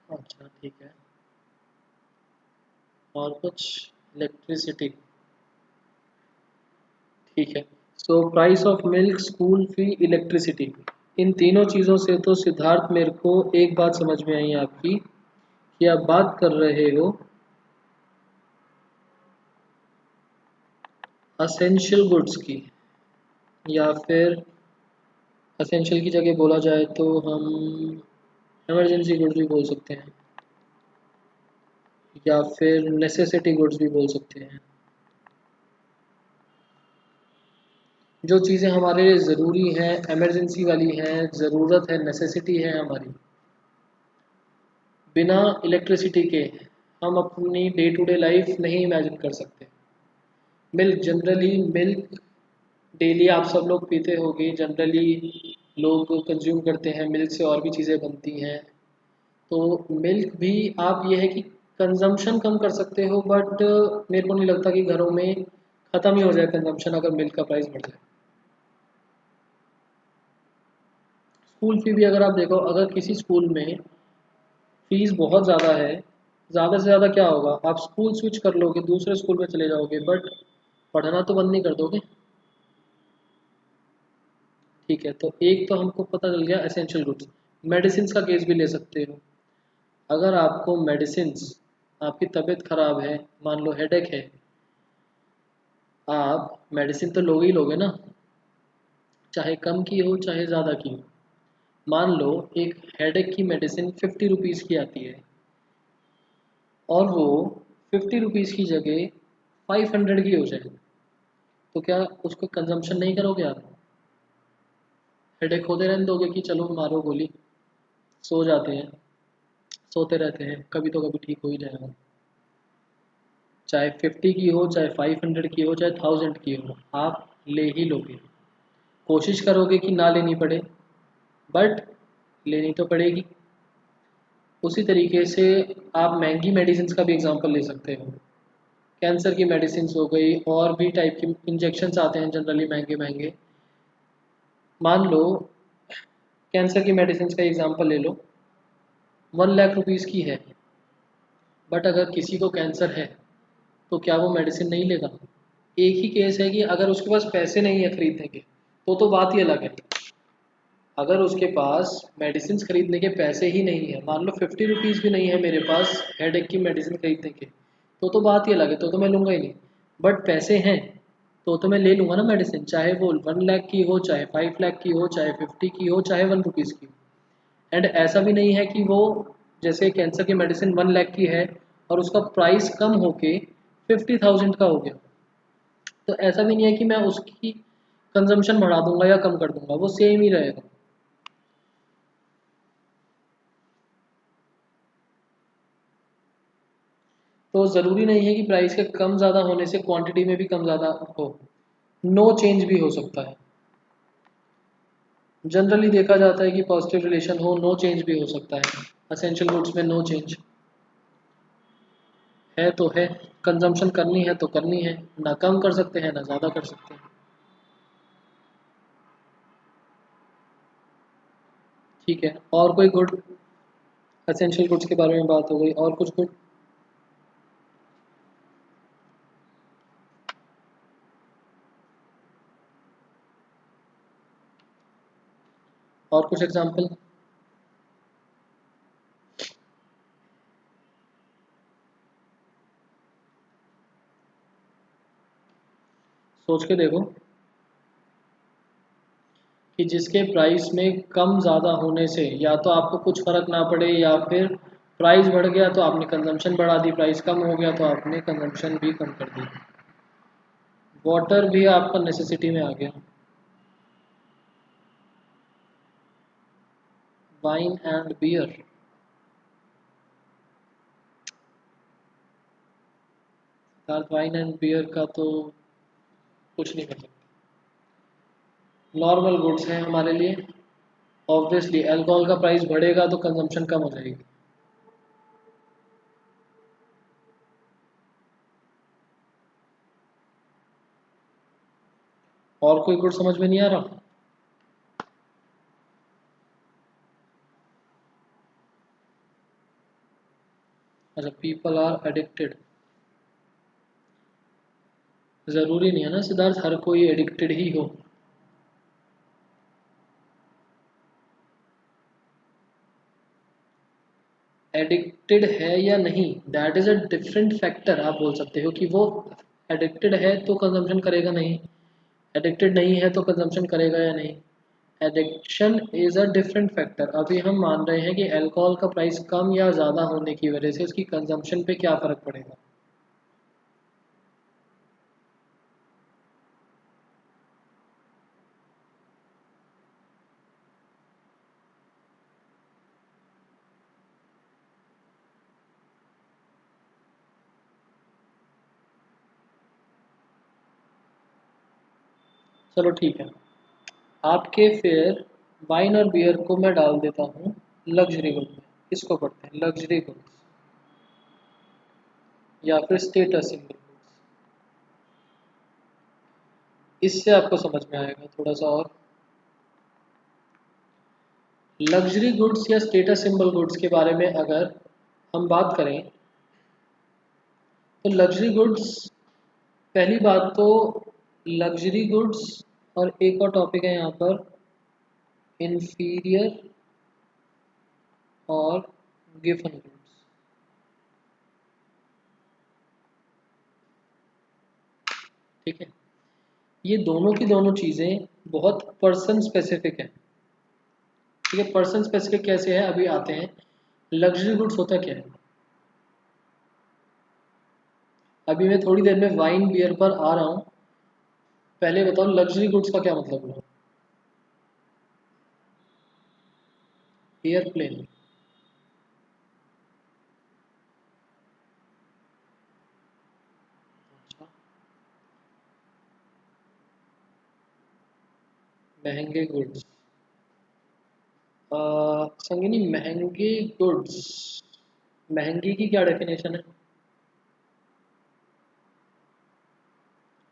अच्छा ठीक है, और कुछ, इलेक्ट्रिसिटी, ठीक है। So price of milk, school fee, electricity, इन तीनों चीज़ों से तो सिद्धार्थ मेरे को एक बात समझ में आई आपकी, कि आप बात कर रहे हो असेंशियल गुड्स की, या फिर असेंशियल की जगह बोला जाए तो हम इमरजेंसी गुड्स भी बोल सकते हैं, या फिर नेसेसिटी गुड्स भी बोल सकते हैं। जो चीज़ें हमारे लिए ज़रूरी हैं, इमरजेंसी वाली हैं, ज़रूरत है, नेसेसिटी है हमारी, बिना इलेक्ट्रिसिटी के हम अपनी डे टू डे लाइफ नहीं इमेजिन कर सकते। मिल्क, जनरली मिल्क डेली आप सब लोग पीते होंगे, जनरली लोग कंज्यूम करते हैं, मिल्क से और भी चीज़ें बनती हैं। तो मिल्क भी आप ये है कि कंजम्पशन कम कर सकते हो, बट मेरे को नहीं लगता कि घरों में ख़त्म ही हो जाए कंजम्पशन अगर मिल्क का प्राइस बढ़ जाए। स्कूल फी भी अगर आप देखो, अगर किसी स्कूल में फीस बहुत ज़्यादा है, ज़्यादा से ज़्यादा क्या होगा, आप स्कूल स्विच कर लोगे, दूसरे स्कूल में चले जाओगे, बट पढ़ना तो बंद नहीं कर दोगे। ठीक है, तो एक तो हमको पता चल गया एसेंशियल गुड्स। मेडिसिन का केस भी ले सकते हो। अगर आपको मेडिसिन्स, आपकी तबीयत ख़राब है, मान लो हेडेक है, आप मेडिसिन तो लोगे ही लोगे ना, चाहे कम की हो चाहे ज़्यादा की हो। मान लो एक हेडेक की मेडिसिन 50 रुपीज़ की आती है, और वो ₹50 की जगह 500 की हो जाए, तो क्या उसको कंजम्पशन नहीं करोगे आप? हेडेक होते रहने दोगे कि चलो मारो गोली, सो जाते हैं, सोते रहते हैं, कभी तो कभी ठीक हो ही जाएगा। चाहे 50 की हो, चाहे 500 की हो, चाहे 1000 की हो, आप ले ही लोगे। कोशिश करोगे कि ना लेनी पड़े, बट लेनी तो पड़ेगी। उसी तरीके से आप महंगी मेडिसिन का भी एग्जांपल ले सकते हो। कैंसर की मेडिसिन हो गई, और भी टाइप की इंजेक्शन्स आते हैं जनरली महंगे महंगे। मान लो कैंसर की मेडिसिन का एग्जांपल ले लो, 1 लाख रुपीज़ की है, बट अगर किसी को कैंसर है तो क्या वो मेडिसिन नहीं लेगा? एक ही केस है कि अगर उसके पास पैसे नहीं है खरीदने के, तो बात ही अलग है। अगर उसके पास मेडिसिन खरीदने के पैसे ही नहीं है, मान लो 50 रुपीज़ भी नहीं है मेरे पास हेड एक की मेडिसिन खरीदने के, तो बात ही अलग है, तो मैं लूँगा ही नहीं। बट पैसे हैं तो मैं ले लूँगा ना मेडिसिन, चाहे वो 1 लाख की हो, चाहे 5 लाख की हो, चाहे 50 की हो, चाहे 1 रुपीज़ की हो। एंड ऐसा भी नहीं है कि वो, जैसे कैंसर की मेडिसिन 1 लाख की है और उसका प्राइस कम होके 50,000 का हो गया, तो ऐसा भी नहीं है कि मैं उसकी कंजम्पशन बढ़ा दूंगा या कम कर दूंगा, वो सेम ही रहेगा। तो ज़रूरी नहीं है कि प्राइस के कम ज़्यादा होने से क्वांटिटी में भी कम ज़्यादा हो, नो चेंज भी हो सकता है। जनरली देखा जाता है कि पॉजिटिव रिलेशन हो, नो चेंज भी हो सकता है। असेंशियल गुड्स में नो चेंज है तो है, कंजम्पशन करनी है तो करनी है, ना कम कर सकते हैं ना ज़्यादा कर सकते हैं। ठीक है, और कोई गुड? असेंशियल गुड्स के बारे में बात हो गई, और कुछ गुड? और कुछ एग्जांपल? सोच के देखो कि जिसके प्राइस में कम ज़्यादा होने से या तो आपको कुछ फ़र्क ना पड़े, या फिर प्राइस बढ़ गया तो आपने कंजम्पशन बढ़ा दी, प्राइस कम हो गया तो आपने कंजम्पशन भी कम कर दी। वाटर भी आपका नेसेसिटी में आ गया। Wine and beer, wine and beer का तो कुछ नहीं कर सकते, नॉर्मल गुड्स हैं हमारे लिए। ऑब्वियसली अल्कोहल का प्राइस बढ़ेगा तो कंजम्पशन कम हो जाएगी। और कोई गुड समझ में नहीं आ रहा? अच्छा, पीपल आर एडिक्टेड, ज़रूरी नहीं है ना सिद्धार्थ हर कोई एडिक्टेड ही हो। एडिक्टेड है या नहीं, that is a different factor. आप बोल सकते हो कि वो एडिक्टेड है तो कंजम्पशन करेगा नहीं, एडिक्टेड नहीं है तो कंजम्पशन करेगा या नहीं। Addiction is a different factor. अभी हम मान रहे हैं कि अल्कोहल का प्राइस कम या ज़्यादा होने की वजह से उसकी कंजम्पशन पे क्या फ़र्क पड़ेगा। चलो ठीक है, आपके फिर वाइन और बियर को मैं डाल देता हूँ लग्जरी गुड में। किसको पढ़ते हैं, लग्जरी गुड्स या फिर स्टेटस सिंबल गुड्स? इससे आपको समझ में आएगा थोड़ा सा और। लग्जरी गुड्स या स्टेटस सिंबल गुड्स के बारे में अगर हम बात करें, तो लग्जरी गुड्स, पहली बात तो लग्जरी गुड्स, और एक और टॉपिक है यहाँ पर, इन्फीरियर और गिफन गुड्स। ठीक है, ये दोनों की दोनों चीज़ें बहुत पर्सन स्पेसिफिक है। ठीक है, पर्सन स्पेसिफिक कैसे है अभी आते हैं। लग्जरी गुड्स होता क्या है? अभी मैं थोड़ी देर में वाइन बियर पर आ रहा हूँ। पहले बताओ लग्जरी गुड्स का क्या मतलब हुआ? एयरप्लेन। अच्छा, महंगे गुड्स। संगिनी, महंगे गुड्स, महंगी की क्या डेफिनेशन है?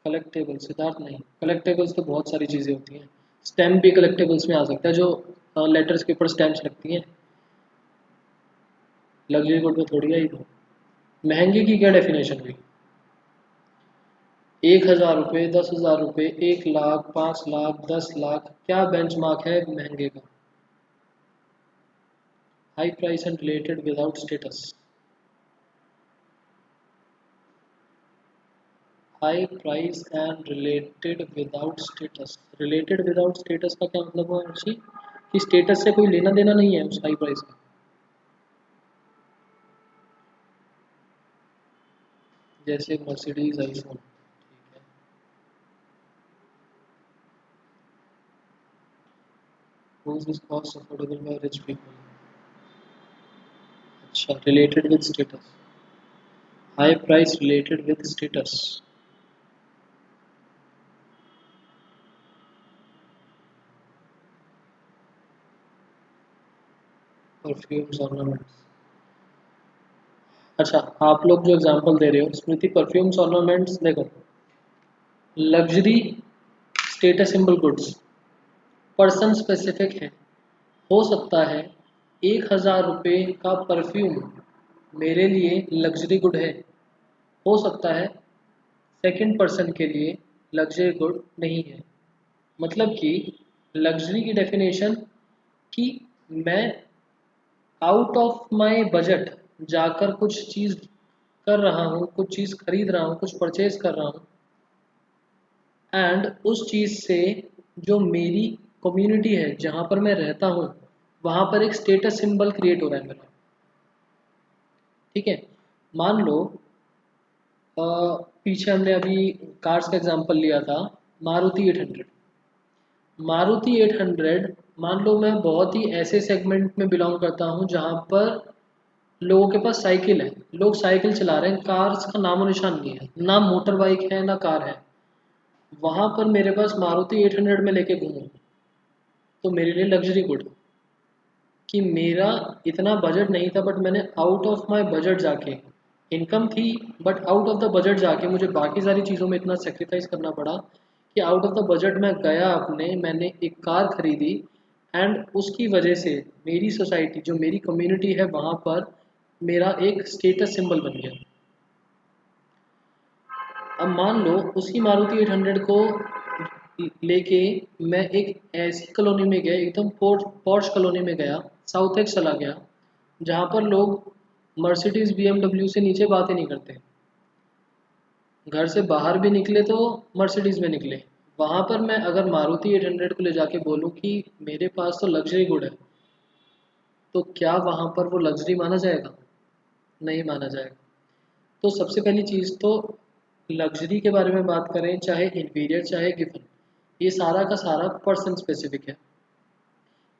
कलेक्टेबल, सिद्धार्थ नहीं, कलेक्टेबल्स तो बहुत सारी चीज़ें होती हैं। स्टैम्प भी कलेक्टेबल्स में आ सकता है, जो लेटर्स के ऊपर स्टैम्प्स लगती हैं। लग्जरी गुड में थोड़ी आई वो। महंगे की क्या डेफिनेशन हुई? 1,000 रुपये, 10,000 रुपये, 1 लाख, 5 लाख, 10 लाख, क्या बेंचमार्क है महंगे का? High price and related without status. High price and related without status. Related without status का क्या मतलब हुआ ऋषि? कि स्टेटस से कोई लेना देना नहीं है उस हाई प्राइस का। जैसे मर्सिडीज, आईफोन। ठीक है। Whose is cost affordable by rich people? अच्छा, related with status. High price related with status. Perfumes, ornaments. अच्छा, आप लोग जो एग्जांपल दे रहे हो स्मृति, परफ्यूम्स ऑर्नामेंट्स, देखो luxury status symbol goods person specific है। हो सकता है 1,000 रुपये का परफ्यूम मेरे लिए लग्जरी गुड है, हो सकता है सेकंड पर्सन के लिए लग्जरी गुड नहीं है। मतलब कि लग्जरी की डेफिनेशन कि मैं आउट ऑफ माय बजट जाकर कुछ चीज़ कर रहा हूँ, कुछ चीज़ खरीद रहा हूँ, कुछ परचेज कर रहा हूँ, एंड उस चीज़ से जो मेरी कम्युनिटी है जहाँ पर मैं रहता हूँ वहाँ पर एक स्टेटस सिंबल क्रिएट हो रहा है मेरा। ठीक है। मान लो पीछे हमने अभी कार्स का एग्जांपल लिया था, मारुति 800। मारुति 800, मान लो मैं बहुत ही ऐसे सेगमेंट में बिलोंग करता हूँ जहाँ पर लोगों के पास साइकिल है, लोग साइकिल चला रहे हैं, कार्स का नामो निशान नहीं है, ना मोटर बाइक है ना कार है। वहाँ पर मेरे पास मारुति 800 में लेके घूमूं तो मेरे लिए लग्जरी गुड। कि मेरा इतना बजट नहीं था बट मैंने आउट ऑफ माय बजट जाके, इनकम थी but out of the budget जाके मुझे बाकी सारी चीज़ों में इतना सेक्रीफाइस करना पड़ा कि आउट ऑफ द बजट मैं गया, अपने मैंने एक कार खरीदी, एंड उसकी वजह से मेरी सोसाइटी, जो मेरी कम्युनिटी है वहाँ पर मेरा एक स्टेटस सिंबल बन गया। अब मान लो उसी मारुति 800 को लेके मैं एक ऐसी कॉलोनी में गया, एकदम पॉश कॉलोनी में गया, साउथ एक्स चला गया, जहाँ पर लोग मर्सिडीज बीएमडब्ल्यू से नीचे बात ही नहीं करते। घर से बाहर भी निकले तो मर्सिडीज में निकले। वहाँ पर मैं अगर मारुति 800 को ले जाके बोलूँ कि मेरे पास तो लग्जरी गुड है, तो क्या वहाँ पर वो लग्जरी माना जाएगा? नहीं माना जाएगा। तो सबसे पहली चीज़ तो लग्जरी के बारे में बात करें, चाहे इंटीरियर चाहे गिफ्ट, ये सारा का सारा पर्सन स्पेसिफिक है।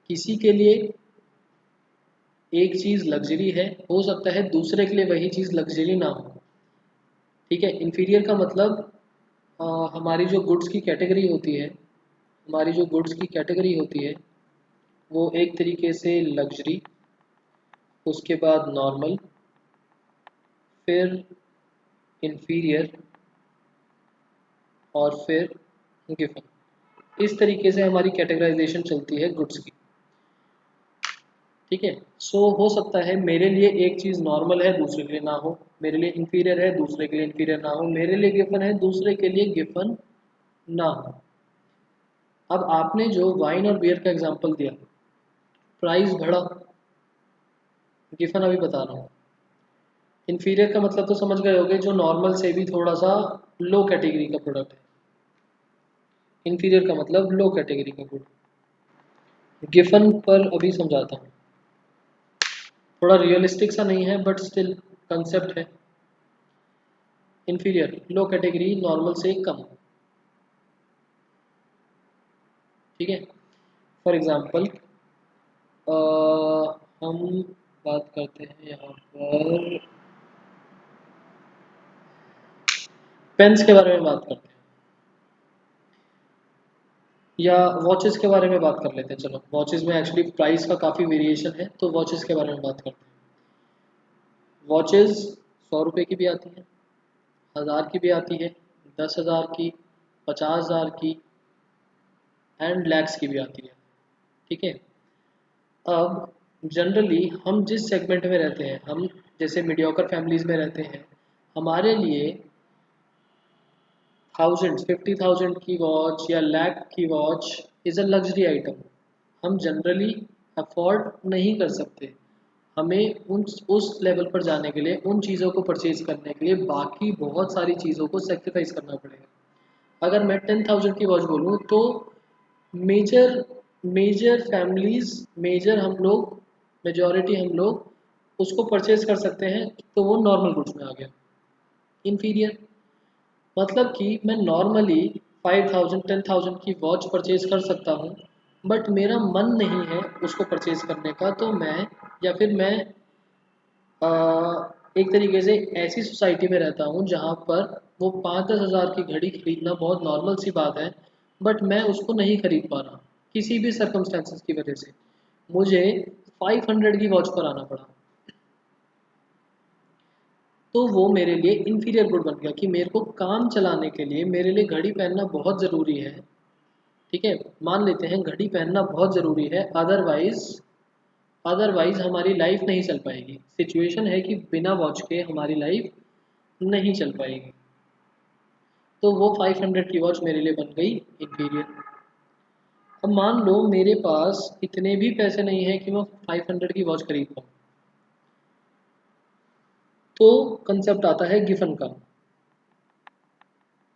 किसी के लिए एक चीज़ लग्जरी है, हो सकता है दूसरे के लिए वही चीज़ लग्जरी ना हो। ठीक है। इंफीरियर का मतलब हमारी जो गुड्स की कैटेगरी होती है, हमारी जो गुड्स की कैटेगरी होती है वो एक तरीके से लग्जरी, उसके बाद नॉर्मल, फिर इंफीरियर, और फिर गिवन। इस तरीके से हमारी कैटेगराइजेशन चलती है गुड्स की। ठीक है। सो हो सकता है मेरे लिए एक चीज़ नॉर्मल है दूसरे के लिए ना हो, मेरे लिए इंफीरियर है दूसरे के लिए इंफीरियर ना हो, मेरे लिए गिवन है दूसरे के लिए गिवन ना हो। अब आपने जो वाइन और बियर का एग्जांपल दिया, प्राइस बढ़ा, गिवन अभी बता रहा हूँ। इंफीरियर का मतलब तो समझ गए होगे, जो नॉर्मल से भी थोड़ा सा लो कैटेगरी का प्रोडक्ट है। इंफीरियर का मतलब लो कैटेगरी का गुड। गिवन पर अभी समझाता हूँ, थोड़ा रियलिस्टिक सा नहीं है बट स्टिल कंसेप्ट है। इन्फीरियर लो कैटेगरी नॉर्मल से कम। ठीक है, फॉर एग्जांपल हम बात करते हैं यहाँ पर पेन्स के बारे में बात करते हैं, या वॉचेस के बारे में बात कर लेते हैं। चलो वॉचेस में एक्चुअली प्राइस का काफ़ी वेरिएशन है, तो वॉचेस के बारे में बात करते हैं। वॉचेस 100 रुपये की भी आती हैं, 1000 की भी आती है, 10,000 की, 50,000 की एंड लैक्स की भी आती है। ठीक है, अब जनरली हम जिस सेगमेंट में रहते हैं, हम जैसे मीडियोकर फैमिलीज में रहते हैं, हमारे लिए 50,000 की वॉच या लैख की watch is a luxury item. हम जनरली अफोर्ड नहीं कर सकते। हमें उस लेवल पर जाने के लिए, उन चीज़ों को परचेज करने के लिए बाकी बहुत सारी चीज़ों को सेक्रीफाइस करना पड़ेगा। अगर मैं 10,000 की वॉच बोलूँ तो मेजर मेजर फैमिलीज, मेजर हम लोग, मेजॉरिटी हम लोग उसको परचेज कर सकते हैं, तो वो नॉर्मल गुड्स में आ गया। इन्फीरियर मतलब कि मैं नॉर्मली 5,000 10,000 की वॉच परचेज कर सकता हूँ, बट मेरा मन नहीं है उसको परचेज करने का, तो मैं, या फिर मैं एक तरीके से ऐसी सोसाइटी में रहता हूँ जहाँ पर वो 5-10 हज़ार की घड़ी खरीदना बहुत नॉर्मल सी बात है, बट मैं उसको नहीं खरीद पा रहा किसी भी सर्कमस्टेंसेस की वजह से। मुझे 500 की वॉच पर आना पड़ा, तो वो मेरे लिए इन्फीरियर गुड बन गया कि मेरे को काम चलाने के लिए मेरे लिए घड़ी पहनना बहुत ज़रूरी है। ठीक है, मान लेते हैं घड़ी पहनना बहुत ज़रूरी है, अदरवाइज अदरवाइज हमारी लाइफ नहीं चल पाएगी। सिचुएशन है कि बिना वॉच के हमारी लाइफ नहीं चल पाएगी, तो वो 500 की वॉच मेरे लिए बन गई इन्फीरियर। अब मान लो मेरे पास इतने भी पैसे नहीं है कि मैं 500 की वॉच खरीद पाऊँ, तो कंसेप्ट आता है गिफन का,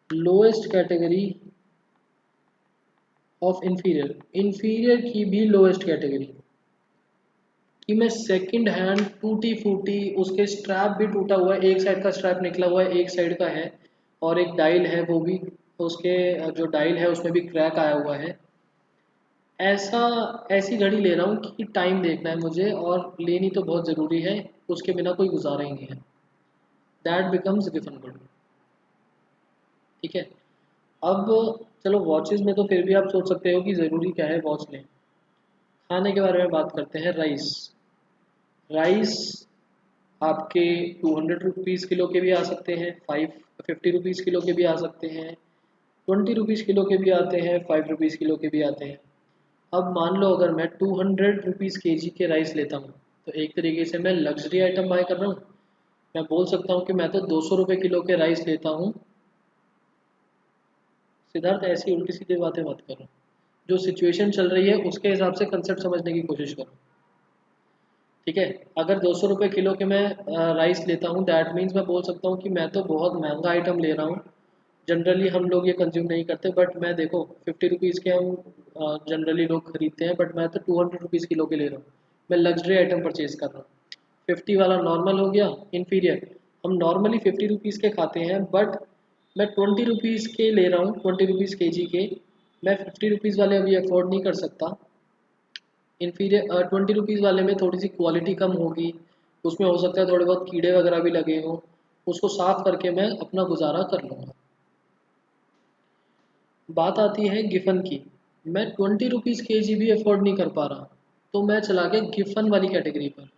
lowest category of inferior. Inferior की भी लोएस्ट कैटेगरी कि मैं सेकंड हैंड टूटी फूटी, उसके स्ट्रैप भी टूटा हुआ है, एक साइड का स्ट्रैप निकला हुआ है, एक साइड का है, और एक डायल है वो भी, उसके जो डायल है उसमें भी क्रैक आया हुआ है, ऐसा ऐसी घड़ी ले रहा हूँ कि टाइम देखना है मुझे और लेनी तो बहुत ज़रूरी है, उसके बिना कोई गुजारा ही नहीं है। That becomes Giffen good. ठीक है, अब चलो वॉचेस में तो फिर भी आप सोच सकते हो कि ज़रूरी क्या है वॉच लें। खाने के बारे में बात करते हैं। राइस, राइस आपके 200 रुपीज़ किलो के भी आ सकते हैं, 550 रुपीज़ किलो के भी आ सकते हैं, 20 रुपीज़ किलो के भी आते हैं, 5 रुपीज़ किलो के भी आते हैं। अब मान लो अगर मैं 200 रुपीज़ केजी के राइस लेता हूँ, तो एक तरीके से मैं लग्जरी आइटम बाय कर रहा हूँ। मैं बोल सकता हूँ कि मैं तो 200 रुपये किलो के राइस लेता हूँ। सिद्धार्थ ऐसी उल्टी सीधी बातें मत करो, जो सिचुएशन चल रही है उसके हिसाब से कंसेप्ट समझने की कोशिश करो। ठीक है, अगर 200 रुपये किलो के मैं राइस लेता हूँ, दैट मीन्स मैं बोल सकता हूँ कि मैं तो बहुत महंगा आइटम ले रहा हूँ। जनरली हम लोग ये कंज्यूम नहीं करते, बट मैं देखो 50 रुपीज़ के हम जनरली लोग खरीदते हैं, बट मैं तो 200 रुपीज़ किलो के ले रहा हूँ। मैं लग्जरी आइटम परचेज कर रहा हूँ। 50 वाला नॉर्मल हो गया, इन्फीरियर। हम नॉर्मली 50 रुपीज़ के खाते हैं, बट मैं 20 रुपीज़ के ले रहा हूँ, 20 रुपीज़ केजी के। मैं 50 रुपीज़ वाले अभी अफोर्ड नहीं कर सकता। इन्फीरियर 20 रुपीज़ वाले में थोड़ी सी क्वालिटी कम होगी, उसमें हो सकता है थोड़े बहुत कीड़े वगैरह भी लगे हों, उसको साफ़ करके मैं अपना गुजारा कर लूँगा। बात आती है गिफ़न की, मैं 20 रुपीज़ केजी भी अफोर्ड नहीं कर पा रहा, तो मैं चला गया गिफ़न वाली कैटेगरी पर,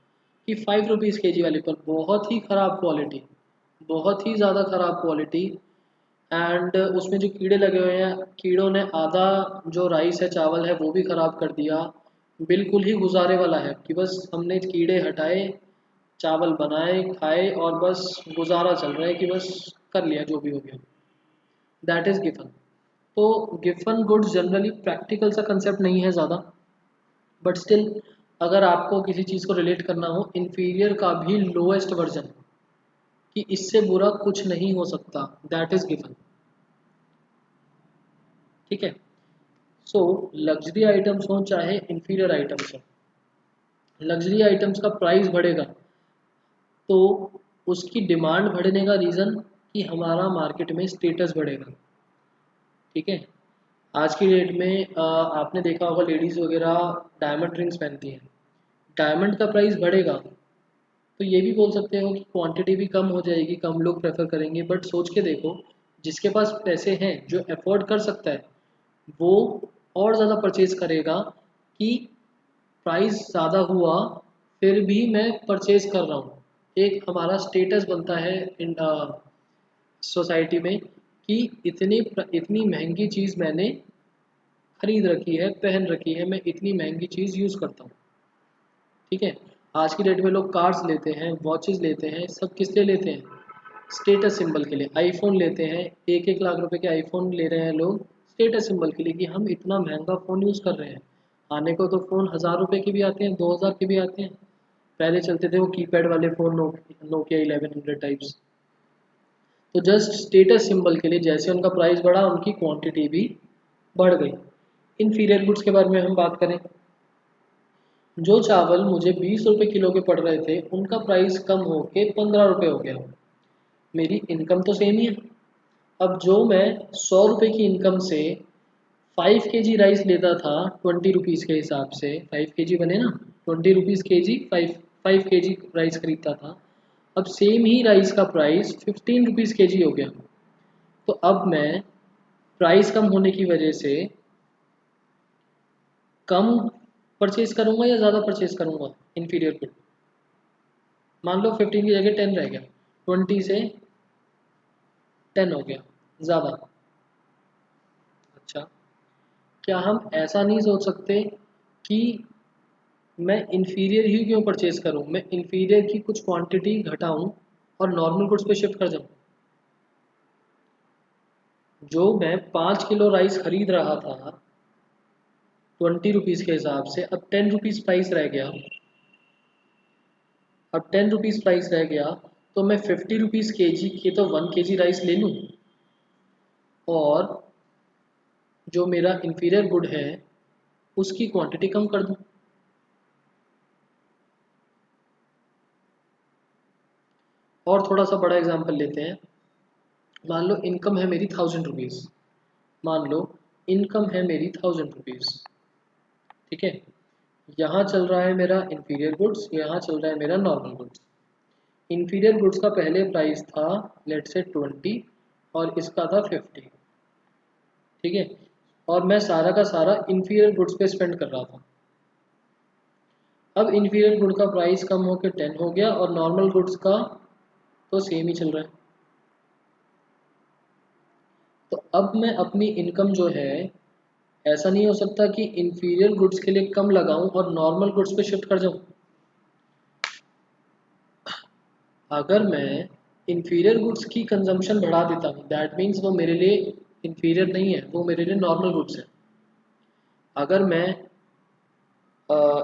कि 5 रुपीज़ केजी वाले पर। बहुत ही ख़राब क्वालिटी, बहुत ही ज़्यादा ख़राब क्वालिटी, एंड उसमें जो कीड़े लगे हुए हैं, कीड़ों ने आधा जो राइस है, चावल है, वो भी ख़राब कर दिया। बिल्कुल ही गुजारे वाला है कि बस हमने कीड़े हटाए, चावल बनाए, खाए, और बस गुजारा चल रहा है कि बस कर लिया जो भी हो गया। That is Giffen. तो गिफन गुड्स जनरली प्रैक्टिकल सा कंसेप्ट नहीं है ज़्यादा, बट स्टिल अगर आपको किसी चीज़ को रिलेट करना हो, इन्फीरियर का भी लोएस्ट वर्जन, कि इससे बुरा कुछ नहीं हो सकता, दैट इज़ गिफन। ठीक है, सो लग्जरी आइटम्स हो चाहे इन्फीरियर आइटम्स हो, लग्जरी आइटम्स का प्राइस बढ़ेगा तो उसकी डिमांड बढ़ने का रीज़न कि हमारा मार्केट में स्टेटस बढ़ेगा। ठीक है, आज की डेट में आपने देखा होगा लेडीज़ वगैरह डायमंड रिंग्स पहनती हैं, डायमंड का प्राइस बढ़ेगा तो ये भी बोल सकते हो कि क्वांटिटी भी कम हो जाएगी, कम लोग प्रेफर करेंगे। बट सोच के देखो, जिसके पास पैसे हैं, जो अफोर्ड कर सकता है, वो और ज़्यादा परचेज करेगा कि प्राइस ज़्यादा हुआ फिर भी मैं परचेज कर रहा हूँ। एक हमारा स्टेटस बनता है इन सोसाइटी में कि इतनी इतनी महंगी चीज़ मैंने खरीद रखी है, पहन रखी है, मैं इतनी महंगी चीज़ यूज़ करता हूँ। ठीक है, आज की डेट में लोग कार्स लेते हैं, वॉचेस लेते हैं, सब किस लिए लेते हैं? स्टेटस सिंबल के लिए। आईफोन लेते हैं, 1-1 लाख रुपए के आईफोन ले रहे हैं लोग स्टेटस सिंबल के लिए कि हम इतना महंगा फ़ोन यूज़ कर रहे हैं। आने को तो फ़ोन 1000 रुपए के भी आते हैं, 2000 के भी आते हैं। पहले चलते थे वो कीपैड वाले फ़ोन, नोकिया 1100 टाइप्स। तो जस्ट स्टेटस सिंबल के लिए जैसे उनका प्राइस बढ़ा, उनकी क्वांटिटी भी बढ़ गई। इन्फीरियर गुड्स के बारे में हम बात करें, जो चावल मुझे 20 रुपए किलो के पड़ रहे थे, उनका प्राइस कम होके 15 रुपए हो गया। मेरी इनकम तो सेम ही है। अब जो मैं 100 रुपए की इनकम से 5 kg राइस लेता था 20 रुपीज़ के हिसाब से, 5 kg बने ना, 20 रुपीज़ के जी, 5 kg राइस खरीदता था। अब सेम ही राइस का प्राइस 15 रुपीज़ के जी हो गया। तो अब मैं प्राइस कम होने की वजह से कम परचेज करूंगा या ज़्यादा परचेज करूंगा इन्फीरियर गुड? मान लो 15 की जगह 10 रह गया, 20 से 10 हो गया ज़्यादा। अच्छा, क्या हम ऐसा नहीं सोच सकते कि मैं इन्फीरियर ही क्यों परचेज करूं, मैं इन्फीरियर की कुछ क्वांटिटी घटाऊं और नॉर्मल गुड्स पे शिफ्ट कर जाऊं? जो मैं 5 किलो राइस खरीद रहा था 20 रुपीज़ के हिसाब से, अब 10 रुपीज़ प्राइस रह गया, अब 10 रुपीज़ प्राइस रह गया, तो मैं 50 रुपीज़ के जी के तो 1 kg राइस ले लूँ और जो मेरा इन्फीरियर गुड है उसकी क्वांटिटी कम कर दूँ। और थोड़ा सा बड़ा एग्जांपल लेते हैं। मान लो इनकम है मेरी 1000 रुपीज़, मान लो इनकम है मेरी 1000 रुपीज़। ठीक है, यहाँ चल रहा है मेरा इन्फीरियर गुड्स, यहाँ चल रहा है मेरा नॉर्मल गुड्स। इन्फीरियर गुड्स का पहले प्राइस था लेट से 20 और इसका था 50। ठीक है, और मैं सारा का सारा इन्फीरियर गुड्स पे स्पेंड कर रहा था। अब इन्फीरियर गुड का प्राइस कम होकर 10 हो गया और नॉर्मल गुड्स का तो सेम ही चल रहा है। तो अब मैं अपनी इनकम जो है, ऐसा नहीं हो सकता कि इन्फीरियर गुड्स के लिए कम लगाऊं और नॉर्मल गुड्स पे शिफ्ट कर जाऊं। अगर मैं इन्फीरियर गुड्स की कंजम्पशन बढ़ा देता हूँ, दैट मीन्स वो मेरे लिए इन्फीरियर नहीं है, वो मेरे लिए नॉर्मल गुड्स है। अगर मैं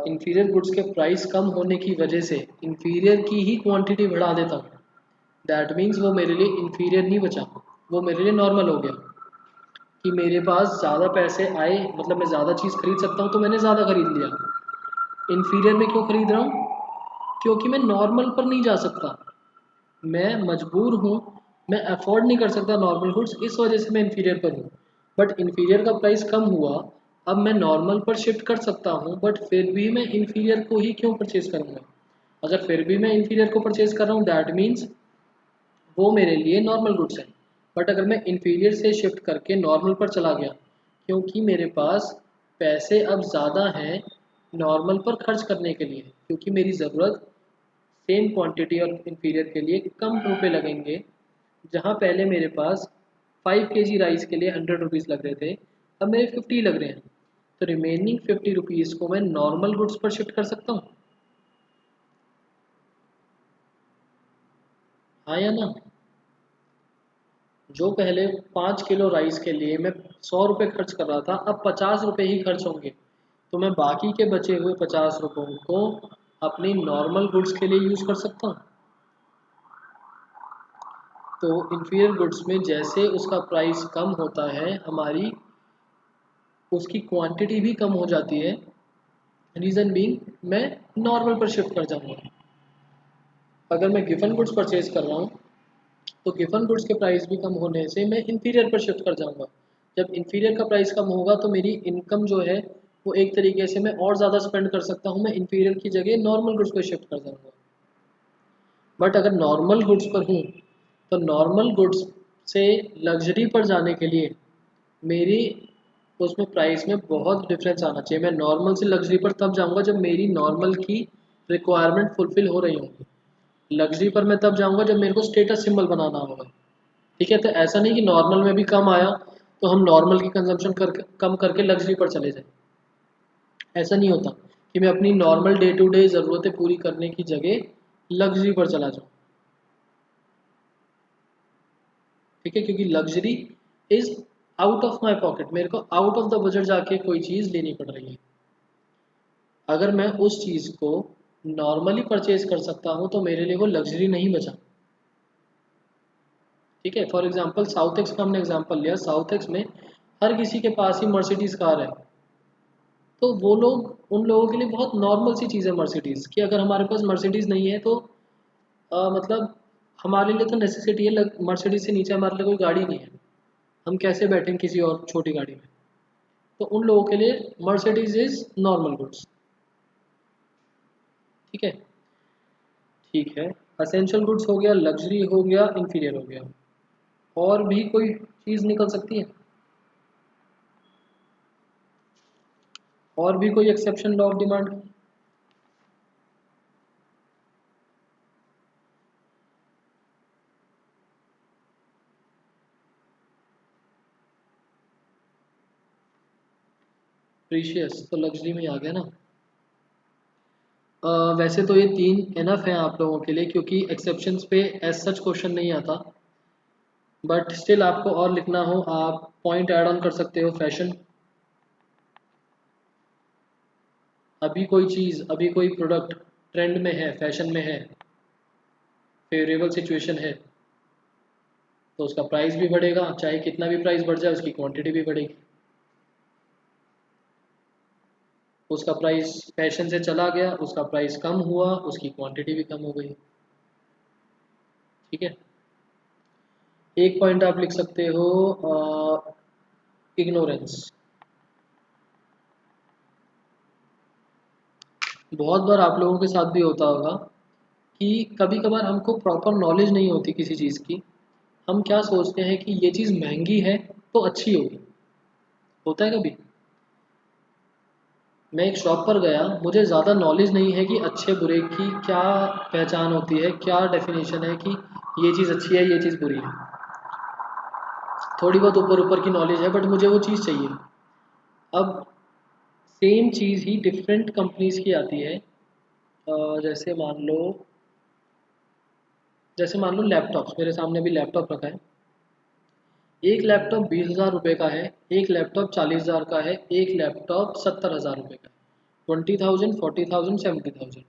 इन्फीरियर गुड्स के प्राइस कम होने की वजह से इन्फीरियर की ही क्वांटिटी बढ़ा देता हूँ, दैट मीन्स वो मेरे लिए इन्फीरियर नहीं बचा, वो मेरे लिए नॉर्मल हो गया। कि मेरे पास ज़्यादा पैसे आए, मतलब मैं ज़्यादा चीज़ खरीद सकता हूँ तो मैंने ज़्यादा खरीद लिया। इन्फीरियर में क्यों खरीद रहा हूँ? क्योंकि मैं नॉर्मल पर नहीं जा सकता, मैं मजबूर हूँ, मैं अफोर्ड नहीं कर सकता नॉर्मल गुड्स, इस वजह से मैं इन्फीरियर पर हूँ। बट इन्फीरियर का प्राइस कम हुआ, अब मैं नॉर्मल पर शिफ्ट कर सकता हूँ, बट फिर भी मैं इन्फीरियर को ही क्यों परचेज करूँगा? अगर फिर भी मैं इन्फीरियर को परचेज कर रहा हूँ, दैट मीन्स वो मेरे लिए नॉर्मल गुड्स है। बट अगर मैं इन्फीरियर से शिफ्ट करके नॉर्मल पर चला गया, क्योंकि मेरे पास पैसे अब ज़्यादा हैं नॉर्मल पर खर्च करने के लिए, क्योंकि मेरी ज़रूरत सेम क्वांटिटी और इन्फीरियर के लिए कम रुपए लगेंगे। जहाँ पहले मेरे पास 5 kg राइस के लिए 100 रुपीज़ लग रहे थे, अब मेरे 50 लग रहे हैं। तो रिमेनिंग 50 रुपीज़ को मैं नॉर्मल गुड्स पर शिफ्ट कर सकता हूँ, हाँ या ना? जो पहले 5 किलो राइस के लिए मैं 100 रुपये खर्च कर रहा था, अब 50 रुपये ही खर्च होंगे। तो मैं बाकी के बचे हुए 50 रुपयों को अपनी नॉर्मल गुड्स के लिए यूज़ कर सकता हूँ। तो इन्फीरियर गुड्स में जैसे उसका प्राइस कम होता है, हमारी उसकी क्वांटिटी भी कम हो जाती है। रीज़न बीइंग मैं नॉर्मल पर शिफ्ट कर जाऊँगा। अगर मैं गिवन गुड्स परचेज कर रहा हूँ तो गिवन गुड्स के प्राइस भी कम होने से मैं इंफीरियर पर शिफ्ट कर जाऊंगा। जब इंफीरियर का प्राइस कम होगा तो मेरी इनकम जो है वो एक तरीके से मैं और ज़्यादा स्पेंड कर सकता हूँ, मैं इंफीरियर की जगह नॉर्मल गुड्स पर शिफ्ट कर जाऊंगा। बट अगर नॉर्मल गुड्स पर हूँ तो नॉर्मल गुड्स से लग्जरी पर जाने के लिए मेरी उसमें प्राइस में बहुत डिफरेंस आना चाहिए। मैं नॉर्मल से लग्जरी पर तब जाऊंगा जब मेरी नॉर्मल की रिक्वायरमेंट फुलफिल हो रही होंगी। लग्जरी पर मैं तब जाऊंगा जब मेरे को स्टेटस सिंबल बनाना होगा। ठीक है, तो ऐसा नहीं कि नॉर्मल में भी कम आया तो हम नॉर्मल की कंजम्पशन कम करके लग्जरी पर चले जाएं। ऐसा नहीं होता कि मैं अपनी नॉर्मल डे टू डे ज़रूरतें पूरी करने की जगह लग्जरी पर चला जाऊँ। ठीक है, क्योंकि luxury is out of my pocket, मेरे को आउट ऑफ द बजट जाके कोई चीज़ लेनी पड़ रही है। अगर मैं उस चीज़ को नॉर्मली परचेज कर सकता हूँ तो मेरे लिए वो लग्जरी नहीं बचा। ठीक है, फॉर एग्जांपल साउथ एक्स का हमने एग्जांपल लिया, साउथ एक्स में हर किसी के पास ही मर्सिडीज़ कार है। तो वो लोग, उन लोगों के लिए बहुत नॉर्मल सी चीज़ है मर्सिडीज़, कि अगर हमारे पास मर्सिडीज़ नहीं है तो मतलब हमारे लिए तो नेसेसिटी है, मर्सिडीज़ से नीचे हमारे लिए कोई गाड़ी नहीं है, हम कैसे बैठेंगे किसी और छोटी गाड़ी में। तो उन लोगों के लिए मर्सिडीज़ इज़ नॉर्मल गुड्स। ठीक है, ठीक है। असेंशियल गुड्स हो गया, लग्जरी हो गया, इंफीरियर हो गया। और भी कोई चीज़ निकल सकती है? और भी कोई exception law of demand? Precious तो लग्जरी में आ गया ना। वैसे तो ये तीन एनफ हैं आप लोगों के लिए, क्योंकि एक्सेप्शंस पे एज सच क्वेश्चन नहीं आता। बट स्टिल आपको और लिखना हो, आप पॉइंट ऐड ऑन कर सकते हो। फैशन, अभी कोई चीज़, अभी कोई प्रोडक्ट ट्रेंड में है, फैशन में है, फेवरेबल सिचुएशन है, तो उसका प्राइस भी बढ़ेगा। चाहे कितना भी प्राइस बढ़ जाए उसकी क्वांटिटी भी बढ़ेगी। उसका प्राइस फैशन से चला गया, उसका प्राइस कम हुआ, उसकी क्वांटिटी भी कम हो गई। ठीक है, एक पॉइंट आप लिख सकते हो, इग्नोरेंस। बहुत बार आप लोगों के साथ भी होता होगा कि कभी कभार हमको प्रॉपर नॉलेज नहीं होती किसी चीज़ की। हम क्या सोचते हैं कि ये चीज़ महंगी है तो अच्छी होगी। होता है कभी? मैं एक शॉप पर गया, मुझे ज़्यादा नॉलेज नहीं है कि अच्छे बुरे की क्या पहचान होती है, क्या डेफिनेशन है कि ये चीज़ अच्छी है, ये चीज़ बुरी है। थोड़ी बहुत ऊपर ऊपर की नॉलेज है, बट मुझे वो चीज़ चाहिए। अब सेम चीज़ ही डिफरेंट कंपनीज की आती है। जैसे मान लो, लैपटॉप्स, मेरे सामने भी लैपटॉप रखा है। एक लैपटॉप 20,000 रुपये का है, एक लैपटॉप 40,000 का है, एक लैपटॉप 70,000 रुपये का है। 20,000, 40,000, 70,000।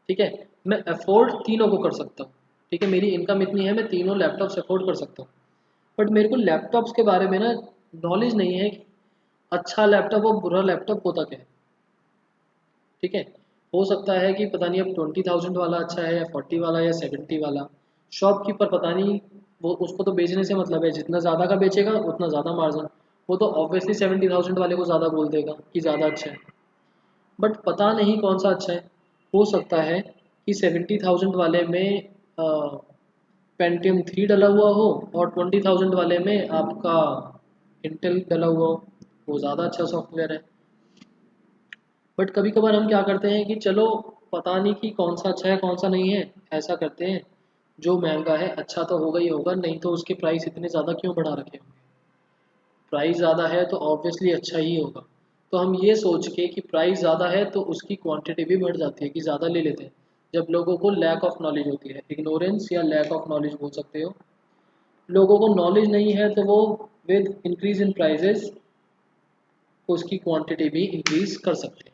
ठीक है, मैं अफोर्ड तीनों को कर सकता हूँ। ठीक है, मेरी इनकम इतनी है, मैं तीनों लैपटॉप्स अफोर्ड कर सकता हूँ। बट मेरे को लैपटॉप्स के बारे में ना नॉलेज नहीं है कि अच्छा लैपटॉप और बुरा लैपटॉप होता क्या है। ठीक है, हो सकता है कि पता नहीं अब 20,000 वाला अच्छा है या 40 वाला या 70 वाला। शॉपकीपर पता नहीं, वो उसको तो बेचने से मतलब है, जितना ज़्यादा का बेचेगा उतना ज़्यादा मार्जिन। वो तो ऑब्वियसली 70,000 वाले को ज़्यादा बोल देगा कि ज़्यादा अच्छा है। बट पता नहीं कौन सा अच्छा है। हो सकता है कि 70,000 वाले में पेंटियम 3 डला हुआ हो और 20,000 वाले में आपका इंटेल डला हुआ हो, वो ज़्यादा अच्छा सॉफ्टवेयर है। बट कभी कभार हम क्या करते हैं कि चलो पता नहीं कि कौन सा अच्छा है कौन सा नहीं है, ऐसा करते हैं जो महंगा है अच्छा तो होगा ही होगा, नहीं तो उसके प्राइस इतने ज़्यादा क्यों बढ़ा रखे होंगे। प्राइस ज़्यादा है तो ऑब्वियसली अच्छा ही होगा। तो हम ये सोच के कि प्राइस ज़्यादा है तो उसकी क्वांटिटी भी बढ़ जाती है कि ज़्यादा ले लेते हैं। जब लोगों को लैक ऑफ नॉलेज होती है, इग्नोरेंस या लैक ऑफ नॉलेज बोल सकते हो। लोगों को नॉलेज नहीं है तो वो विद इंक्रीज इन प्राइजेस उसकी क्वांटिटी भी इंक्रीज कर सकते हैं।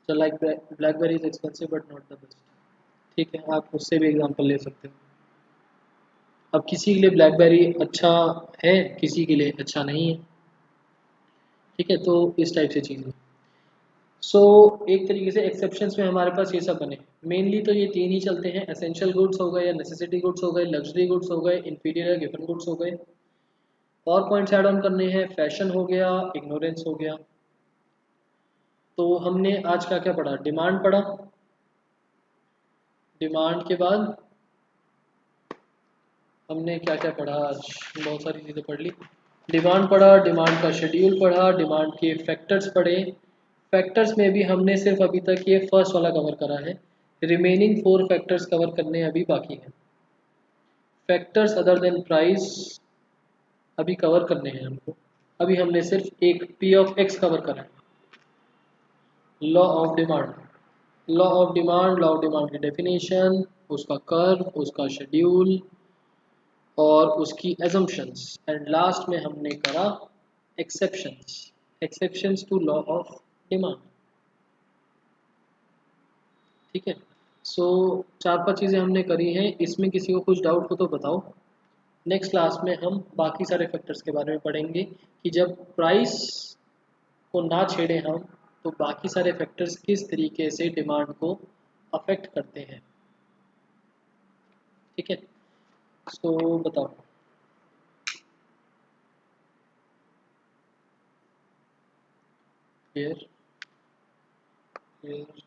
So like BlackBerry is expensive but not the best। ठीक है, आप उससे भी एग्जांपल ले सकते हो। अब किसी के लिए BlackBerry अच्छा है, किसी के लिए अच्छा नहीं है। ठीक है, तो इस टाइप से चीज़ है। सो एक तरीके से एक्सेप्शंस में हमारे पास ये सब बने। मेनली तो ये तीन ही चलते हैं, एसेंशियल गुड्स हो गए या नेसेसिटी गुड्स हो गए, लग्जरी गुड्स हो गए, इंफीरियर या गिवन गुड्स हो गए। और पॉइंट्स ऐड ऑन करने हैं, फैशन हो गया, इग्नोरेंस हो गया। तो हमने आज क्या क्या पढ़ा? डिमांड पढ़ा, डिमांड के बाद हमने क्या क्या पढ़ा? आज बहुत सारी चीज़ें पढ़ ली। डिमांड पढ़ा, डिमांड का शेड्यूल पढ़ा, डिमांड के फैक्टर्स पढ़े। फैक्टर्स में भी हमने सिर्फ अभी तक ये फर्स्ट वाला कवर करा है, रिमेनिंग 4 फैक्टर्स कवर करने अभी बाकी हैं। फैक्टर्स अदर देन प्राइस अभी कवर करने हैं हमको। अभी हमने सिर्फ एक पी ऑफ एक्स कवर करा है। Law of demand, law of demand की डेफिनेशन, उसका कर्व, उसका शेड्यूल और उसकी एजम्पशंस, एंड लास्ट में हमने करा exceptions, exceptions to law of demand. ठीक है, सो 4-5 चीज़ें हमने करी हैं। इसमें किसी को कुछ डाउट हो तो बताओ। नेक्स्ट क्लास में हम बाकी सारे फैक्टर्स के बारे में पढ़ेंगे कि जब प्राइस को ना छेड़े हम तो बाकी सारे फैक्टर्स किस तरीके से डिमांड को अफेक्ट करते हैं। ठीक है, सो बताओ। क्लियर? क्लियर?